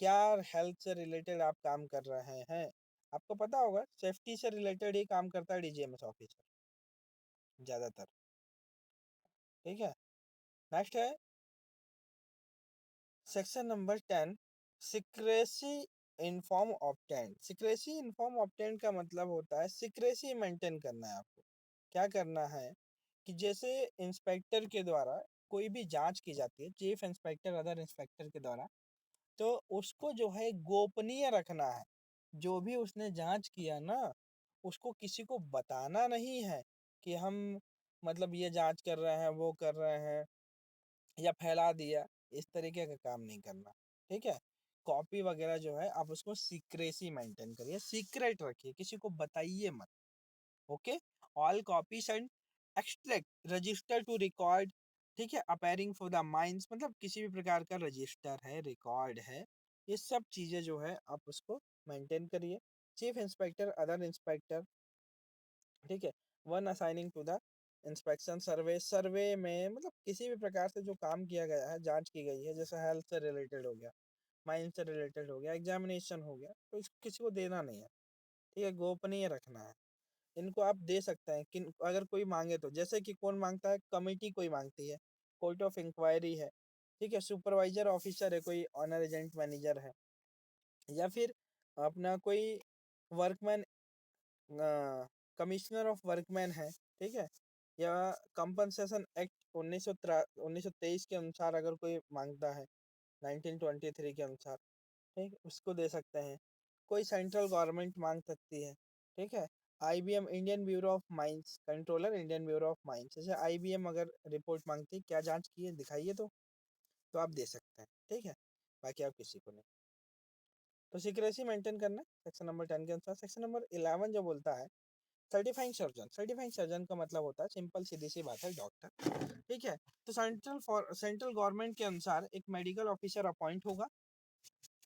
क्या हेल्थ से रिलेटेड आप काम कर रहे हैं? आपको पता होगा सेफ्टी से रिलेटेड ही काम करता है डीजीएमएस ऑफिसर ज्यादातर। ठीक है, नेक्स्ट है section number 10, secrecy inform obtained. Secrecy inform obtained का मतलब होता है सिक्रेसी मेंटेन करना है आपको। क्या करना है कि जैसे इंस्पेक्टर के द्वारा कोई भी जांच की जाती है, चीफ इंस्पेक्टर अदर इंस्पेक्टर के द्वारा, तो उसको जो है गोपनीय रखना है। जो भी उसने जांच किया ना, उसको किसी को बताना नहीं है कि हम मतलब ये जांच कर रहे हैं, वो कर रहे हैं, या फैला दिया। इस तरीके का काम नहीं करना। ठीक है, कॉपी वगैरह जो है आप उसको सीक्रेसी मेंटेन करिए, सीक्रेट रखिए, किसी को बताइए मत। Okay, all copies and extract register to record. ठीक है, अपेयरिंग फॉर द माइंस, मतलब किसी भी प्रकार का रजिस्टर है, रिकॉर्ड है, ये सब चीजें जो है आप उसको मेंटेन करिए। चीफ इंस्पेक्टर अदर इंस्पेक्टर, ठीक है, one assigning to the inspection survey. Survey में मतलब किसी भी प्रकार से जो काम किया गया है, जांच की गई है, जैसे हेल्थ से रिलेटेड हो गया, माइंड से रिलेटेड हो गया, एग्जामिनेशन हो गया, तो इसको किसी को देना नहीं है। ठीक है, गोपनीय रखना है। इनको आप दे सकते हैं किन, अगर कोई मांगे तो, जैसे कि कौन मांगता है, कमेटी कोई मांगती है, कोर्ट ऑफ इंक्वायरी है, ठीक है, सुपरवाइजर ऑफिसर है, कोई ऑनर एजेंट मैनेजर है, या फिर अपना कोई वर्कमैन, कमिश्नर ऑफ वर्कमैन है। ठीक है, या कंपनसेशन एक्ट 1923 के अनुसार अगर कोई मांगता है, 1923 के अनुसार, ठीक, उसको दे सकते हैं। कोई सेंट्रल गवर्नमेंट मांग सकती है। ठीक है, IBM Indian bureau of mines, controller Indian bureau of mines, जैसे आईबीएम अगर रिपोर्ट मांगती है, क्या जांच की है दिखाइए, तो आप दे सकते हैं। ठीक है, बाकी आप किसी को नहीं। तो सिक्रेसी मेंटेन करना सेक्शन नंबर 10 के अनुसार। सेक्शन नंबर 11 जो बोलता है सर्टिफाइंग सर्जन। सर्टिफाइंग सर्जन का मतलब होता है, सिंपल सीधी सी बात है, डॉक्टर। ठीक है, तो सेंट्रल गवर्नमेंट के अनुसार एक मेडिकल ऑफिसर अपॉइंट होगा।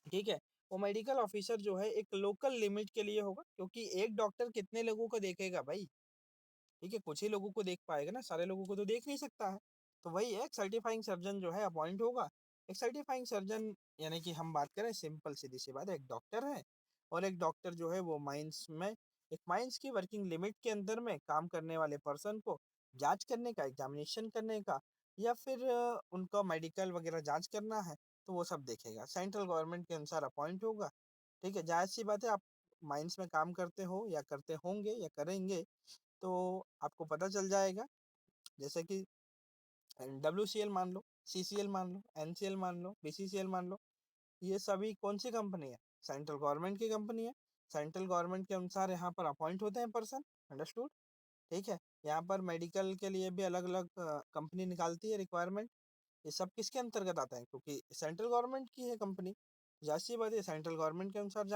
ठीक है, वो मेडिकल ऑफिसर जो है एक लोकल लिमिट के लिए होगा, क्योंकि एक डॉक्टर कितने लोगों को देखेगा भाई। ठीक है, कुछ ही लोगों को देख पाएगा ना, सारे लोगों को तो देख नहीं सकता है। तो वही है, एक सर्टिफाइंग सर्जन जो है अपॉइंट होगा। एक सर्टिफाइंग सर्जन यानी कि हम बात करें, सिंपल सीधी सी बात है, एक डॉक्टर है, और एक डॉक्टर जो है वो माइंस में, एक माइंस की वर्किंग लिमिट के अंदर में काम करने वाले पर्सन को जांच करने का, एग्जामिनेशन करने का, या फिर उनका मेडिकल वगैरह जांच करना है, तो वो सब देखेगा। सेंट्रल गवर्नमेंट के अनुसार अपॉइंट होगा। ठीक है, जायज़ सी बात है, आप माइंस में काम करते हो या करते होंगे या करेंगे, तो आपको पता चल जाएगा। जैसे कि डब्ल्यूसीएल मान लो, सीसीएल मान लो, एनसीएल मान लो, बीसीसीएल मान लो, ये सभी कौन सी कंपनी है? सेंट्रल गवर्नमेंट की कंपनी है। सेंट्रल गवर्नमेंट के अनुसार यहाँ पर अपॉइंट होते हैं पर्सन। अंडरस्टूड? ठीक है, यहाँ पर मेडिकल के लिए भी अलग अलग कंपनी निकालती है रिक्वायरमेंट। ये सब किसके अंतर्गत आता है? क्योंकि सेंट्रल गवर्नमेंट की है कंपनी, जाहिर सी बात है सेंट्रल गवर्नमेंट के अनुसार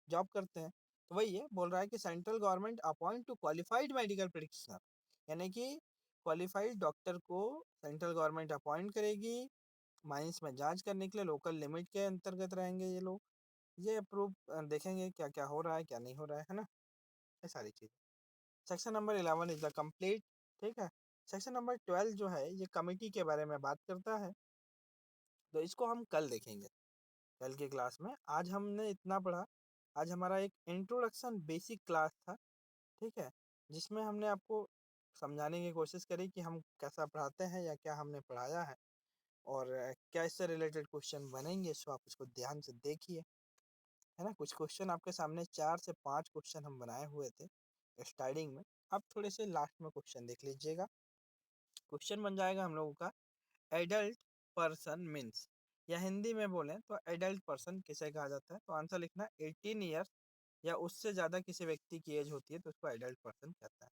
जॉब करते हैं। तो वही है, बोल रहा है कि central government upon two qualified medical practitioner, यानी कि क्वालिफाइड डॉक्टर को सेंट्रल गवर्नमेंट अपॉइंट करेगी माइंस में जांच करने के लिए। लोकल लिमिट के अंतर्गत रहेंगे ये लोग। ये अप्रूव देखेंगे क्या क्या हो रहा है, क्या नहीं हो रहा है ना, ये सारी चीज़। Section number 11 is the complete. ठीक है, सेक्शन नंबर 12 जो है ये कमेटी के बारे में बात करता है, तो इसको हम कल देखेंगे, कल की क्लास में। आज हमने इतना पढ़ा। आज हमारा एक इंट्रोडक्शन बेसिक क्लास था। ठीक है, जिसमें हमने आपको समझाने की कोशिश करी कि हम कैसा पढ़ाते हैं या क्या हमने पढ़ाया है, और क्या इससे रिलेटेड क्वेश्चन बनेंगे, सो आप इसको ध्यान से देखिए। है ना, कुछ क्वेश्चन आपके सामने, 4 से 5 क्वेश्चन हम बनाए हुए थे स्टार्टिंग में। आप थोड़े से लास्ट में क्वेश्चन देख लीजिएगा। क्वेश्चन बन जाएगा हम लोगों का, एडल्ट पर्सन मीन्स, या हिंदी में बोलें तो एडल्ट पर्सन किसे कहा जाता है? तो आंसर लिखना 18 ईयर्स या उससे ज़्यादा किसी व्यक्ति की एज होती है तो उसको एडल्ट पर्सन कहता है।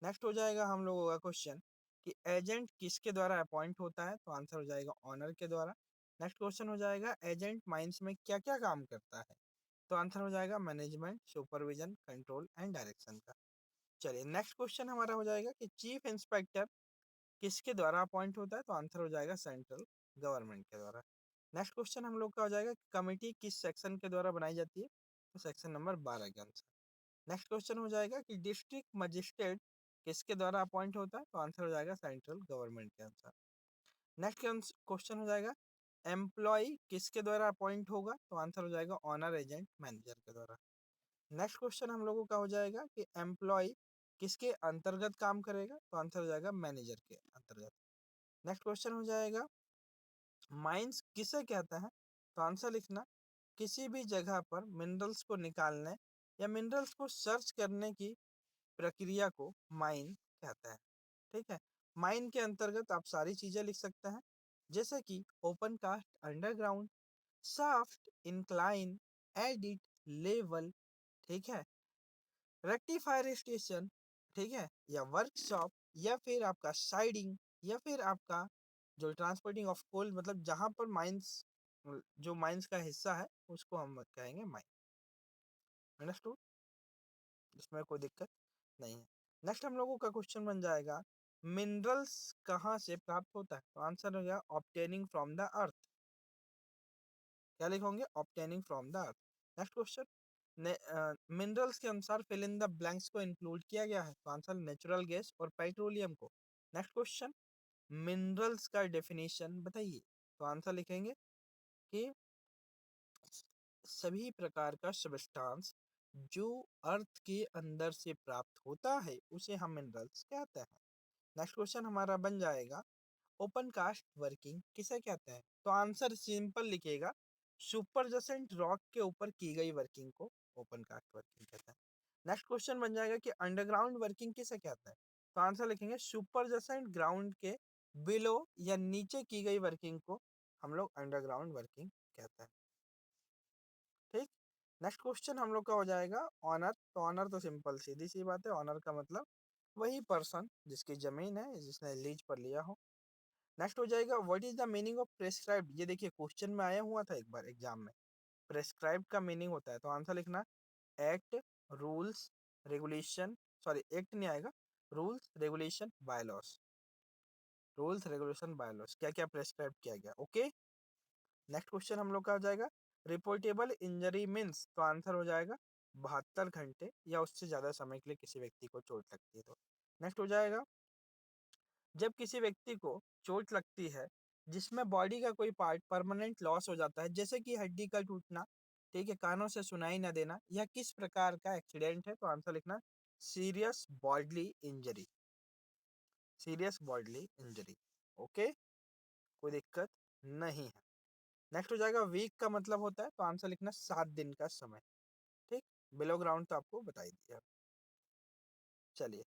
नेक्स्ट हो जाएगा हम लोगों का क्वेश्चन कि एजेंट किसके द्वारा अपॉइंट होता है? तो आंसर हो जाएगा ऑनर के द्वारा। नेक्स्ट क्वेश्चन हो जाएगा, एजेंट माइंस में क्या क्या काम करता है? तो आंसर हो जाएगा management, supervision, control and direction का। चलिए नेक्स्ट क्वेश्चन हमारा हो जाएगा कि चीफ इंस्पेक्टर किसके द्वारा अपॉइंट होता है? तो आंसर हो जाएगा सेंट्रल गवर्नमेंट के द्वारा। नेक्स्ट क्वेश्चन हम लोग का हो जाएगा कमिटी किस सेक्शन के द्वारा बनाई जाती है? तो सेक्शन नंबर 12 के अनुसार। नेक्स्ट क्वेश्चन हो जाएगा कि डिस्ट्रिक्ट मजिस्ट्रेट किसके द्वारा अपॉइंट होता है? तो आंसर हो जाएगा सेंट्रल गवर्नमेंट के अनुसार। नेक्स्ट क्वेश्चन हो जाएगा एम्प्लॉय किसके द्वारा अपॉइंट होगा? तो आंसर हो जाएगा ऑनर एजेंट मैनेजर के द्वारा। नेक्स्ट क्वेश्चन हम लोगों का हो जाएगा कि एम्प्लॉय किसके अंतर्गत काम करेगा? तो आंसर हो जाएगा मैनेजर के अंतर्गत। नेक्स्ट क्वेश्चन हो जाएगा माइंस किसे कहते हैं? तो आंसर लिखना किसी भी जगह पर मिनरल्स को निकालने या मिनरल्स को सर्च करने की प्रक्रिया को माइन कहते हैं। ठीक है, माइन के अंतर्गत आप सारी चीजें लिख सकते हैं, जैसे कि open cast, underground, shaft, incline, adit, level, ठीक है, रेक्टिफायर स्टेशन, ठीक है, या वर्कशॉप, या फिर आपका साइडिंग, या फिर आपका जो ट्रांसपोर्टिंग ऑफ कोल, मतलब जहां पर माइंस, जो माइंस का हिस्सा है उसको हम कहेंगे माइन। अंडरस्टूड? इसमें कोई दिक्कत नहीं है। नेक्स्ट हम लोगों का क्वेश्चन बन जाएगा मिनरल्स कहाँ से प्राप्त होता है? तो आंसर हो गया ऑब्टेनिंग फ्रॉम द अर्थ। क्या लिखोगे? Obtaining from the earth. Next question minerals के अनुसार फिल इन द ब्लैंक्स को इंक्लूड किया गया है? तो आंसर नेचुरल गैस और पेट्रोलियम को। नेक्स्ट क्वेश्चन मिनरल्स का डेफिनेशन बताइए? तो आंसर लिखेंगे कि सभी प्रकार का सब्सटेंस जो अर्थ के अंदर से प्राप्त होता है उसे हम मिनरल्स कहते हैं। नेक्स्ट क्वेश्चन हमारा बन जाएगा ओपन कास्ट वर्किंग किसे कहते हैं? तो आंसर सिंपल लिखेगा सुपर जसेंट रॉक के ऊपर की गई वर्किंग को ओपन कास्ट वर्किंग कहते हैं। नेक्स्ट क्वेश्चन बन जाएगा कि अंडरग्राउंड वर्किंग किसे कहते हैं? तो आंसर लिखेंगे सुपर जसेंट ग्राउंड के बिलो या नीचे की गई वर्किंग को हम लोग अंडरग्राउंड वर्किंग कहते हैं। ठीक। नेक्स्ट क्वेश्चन हम लोग का हो जाएगा ऑनर। तो ऑनर तो सिंपल सीधी सी बात है, ऑनर का मतलब वही पर्सन जिसकी जमीन है, जिसने लीज पर लिया हो। नेक्स्ट हो जाएगा what is the meaning of prescribed? ये देखिए क्वेश्चन में आया हुआ था एक बार एग्जाम में। प्रेस्क्राइब्ड का मीनिंग होता है, तो आंसर लिखना act, rules, regulation, sorry act नहीं आएगा, रूल्स, रेगुलेशन, बायलॉस। रूल्स, रेगुलेशन, बायलॉस, क्या क्या प्रेस्क्राइब किया गया। ओके। नेक्स्ट क्वेश्चन हम लोग का हो जाएगा रिपोर्टेबल इंजरी मीन्स? तो आंसर हो जाएगा 72 घंटे या उससे ज्यादा समय के लिए किसी व्यक्ति को चोट लगती है तो। नेक्स्ट हो जाएगा जब किसी व्यक्ति को चोट लगती है जिसमें बॉडी का कोई पार्ट परमानेंट लॉस हो जाता है, जैसे कि हड्डी का टूटना, ठीक है, कानों से सुनाई न देना, यह किस प्रकार का एक्सीडेंट है? तो आंसर लिखना serious bodily injury. Serious bodily injury. Okay, कोई दिक्कत नहीं है। नेक्स्ट हो जाएगा वीक का मतलब होता है, तो आंसर लिखना 7 दिन का समय। ठीक, बिलो ग्राउंड तो आपको बता ही दिया। चलिए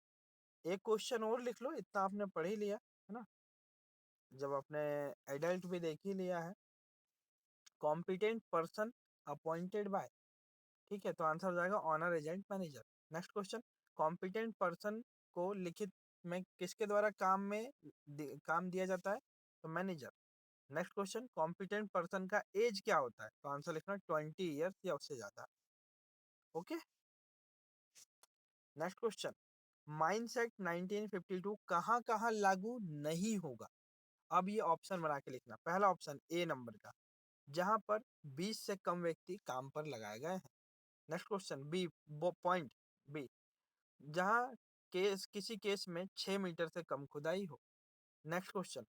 एक क्वेश्चन और लिख लो, इतना आपने पढ़ ही लिया है ना, जब अपने एडल्ट भी देख ही लिया है। कॉम्पिटेंट पर्सन अपॉइंटेड बाय, ठीक है, तो आंसर हो जाएगा owner agent manager. Next question competent person को लिखित में किसके द्वारा काम दिया जाता है? तो manager. Next question competent person का एज क्या होता है? तो आंसर लिखना 20 ईयर्स या उससे ज्यादा। Okay. Next question mines act 1952 कहाँ कहाँ लागू नहीं होगा? अब ये ऑप्शन बना के लिखना। पहला ऑप्शन ए नंबर का, जहां पर 20 से कम व्यक्ति काम पर लगाए गए हैं। Next question B, point B, जहां किसी केस में 6 मीटर से कम खुदाई हो। नेक्स्ट क्वेश्चन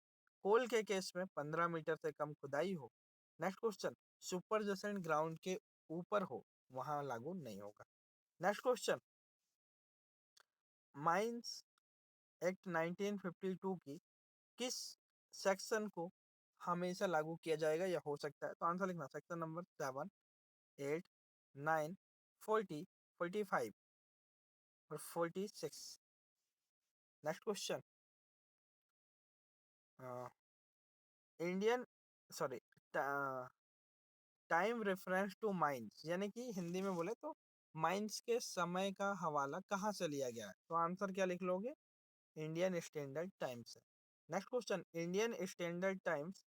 कोल के केस में 15 मीटर से कम खुदाई हो। नेक्स्ट क्वेश्चन सुपर जसेंट ग्राउंड के ऊपर हो, वहां लागू नहीं होगा। नेक्स्ट क्वेश्चन माइंस एक्ट 1952 की किस सेक्शन को हमेशा लागू किया जाएगा या हो सकता है? तो आंसर लिखना सेक्शन नंबर 7, 8, 9, 40, 45 और 46। Next question Indian, sorry, time reference to mines, यानी कि हिंदी में बोले तो माइंस के समय का हवाला कहाँ से लिया गया है? तो आंसर क्या लिख लोगे? इंडियन स्टैंडर्ड टाइम से। Next question Indian standard times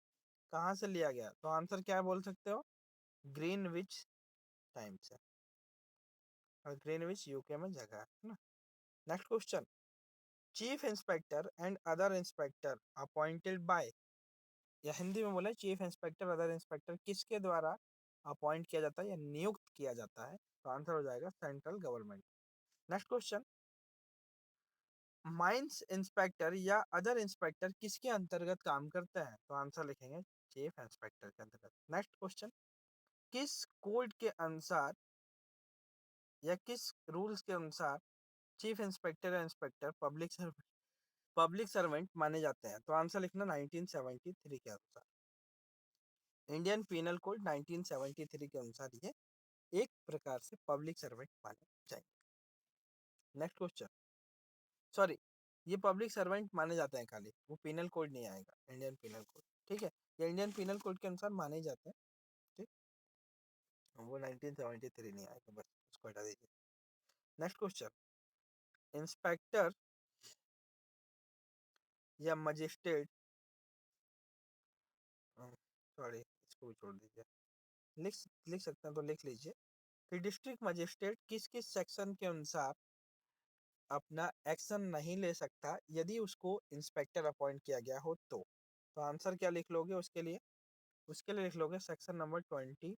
कहाँ से लिया गया? तो आंसर क्या बोल सकते हो? ग्रीनविच टाइम से, और ग्रीनविच यूके में जगह है ना। Next question, chief inspector and other inspector appointed by, या हिंदी में बोले चीफ इंस्पेक्टर अदर इंस्पेक्टर किसके द्वारा अपॉइंट किया जाता है या नियुक्त किया जाता है, तो आंसर हो जाएगा central government. Next question, mines inspector या अदर इंस्पेक्टर किसके अंतर्गत काम करते हैं, तो आंसर लिखेंगे चीफ इंस्पेक्टर के अंतर्गत। नेक्स्ट क्वेश्चन, किस कोड के अनुसार या किस रूल्स के अनुसार चीफ इंस्पेक्टर या इंस्पेक्टर पब्लिक सर्वेंट माने जाते हैं, तो आंसर लिखना 1973 के अनुसार। इंडियन पीनल कोड 1973 के अनुसार ये एक प्रकार से पब्लिक सर्वेंट माने जाएंगे। नेक्स्ट क्वेश्चन, सॉरी, ये पब्लिक सर्वेंट माने जाते हैं खाली, वो पीनल कोड नहीं आएगा, इंडियन पीनल कोड, ठीक है, ये इंडियन पीनल कोड के अनुसार माने जाते हैं, ठीक, वो 1973 नहीं आएगा, बस उसको हटा दीजिए। नेक्स्ट क्वेश्चन, इंस्पेक्टर या मजिस्ट्रेट, सॉरी इसको भी छोड़ दीजिए, लिख लिख सकते हैं तो लिख लीजिए कि डिस्ट्रिक्ट मजिस्ट्रेट किस किस सेक्शन के अनुसार अपना एक्शन नहीं ले सकता यदि उसको इंस्पेक्टर अपॉइंट किया गया हो, तो आंसर क्या लिख लोगे उसके लिए, उसके लिए लिख लोगे सेक्शन नंबर 22,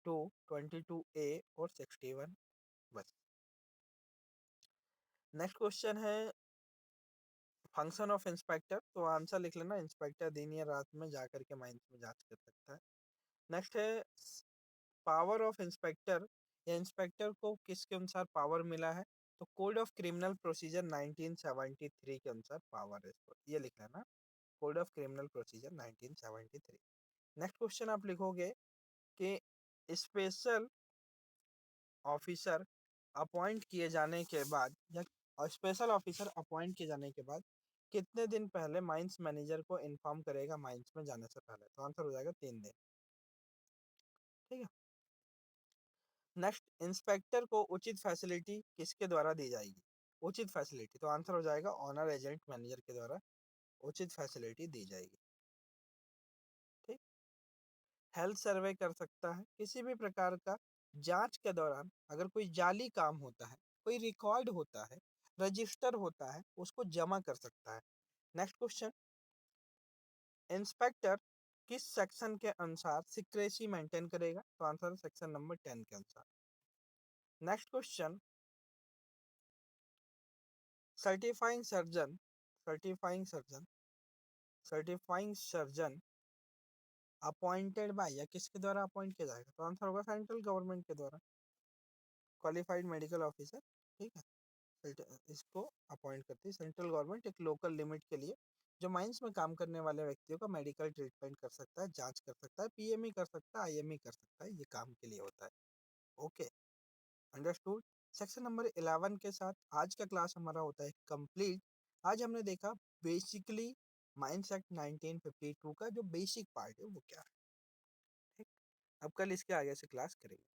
22A और 61, बस। नेक्स्ट क्वेश्चन है फंक्शन ऑफ इंस्पेक्टर, तो आंसर लिख लेना इंस्पेक्टर दिन या रात में जाकर के माइंस में जांच कर सकता है। नेक्स्ट है पावर ऑफ इंस्पेक्टर, या इंस्पेक्टर को किसके अनुसार पावर मिला है, तो कोड ऑफ क्रिमिनल प्रोसीजर 1973 के अनुसार पावर है इसको, ये लिख लेना, code of criminal procedure 1973। Next question आप लिखोगे कि स्पेशल ऑफिसर अपॉइंट किए जाने के बाद, या स्पेशल ऑफिसर अपॉइंट किए जाने के बाद कितने दिन पहले माइंस मैनेजर को इन्फॉर्म करेगा माइंस में जाने से पहले, तो आंसर हो जाएगा 3 दिन, ठीक है। नेक्स्ट, इंस्पेक्टर को उचित फैसिलिटी किसके द्वारा दी जाएगी, उचित फैसिलिटी, तो आंसर हो जाएगा ऑनर एजेंट मैनेजर के द्वारा उचित फैसिलिटी दी जाएगी, ठीक। हेल्थ सर्वे कर सकता है, किसी भी प्रकार का जांच के दौरान अगर कोई जाली काम होता है, कोई रिकॉर्ड होता है, रजिस्टर होता है, उसको जमा कर सकता है। नेक्स्ट क्वेश्चन, इंस्पेक्टर किस सेक्शन के अनुसार सिक्रेसी मेंटेन करेगा, तो आंसर सेक्शन नंबर 10 के अनुसार। Next question, certifying surgeon, certifying surgeon, certifying surgeon appointed by, या किसके द्वारा अपॉइंट किया जाएगा, तो आंसर होगा सेंट्रल गवर्नमेंट के द्वारा, क्वालिफाइड मेडिकल ऑफिसर, ठीक है, इसको अपॉइंट करती है सेंट्रल गवर्नमेंट एक लोकल लिमिट के लिए, जो माइंस में काम करने वाले व्यक्तियों का मेडिकल ट्रीटमेंट कर सकता है, जांच कर सकता है, पीएमई कर सकता है, आईएमई कर सकता है, ये काम के लिए होता है। Okay, understood. सेक्शन नंबर 11 के साथ आज का क्लास हमारा होता है कंप्लीट। आज हमने देखा बेसिकली माइंस एक्ट 1952 का जो बेसिक पार्ट है वो क्या है, ठीक। अब कल इसके आगे से क्लास करेंगे।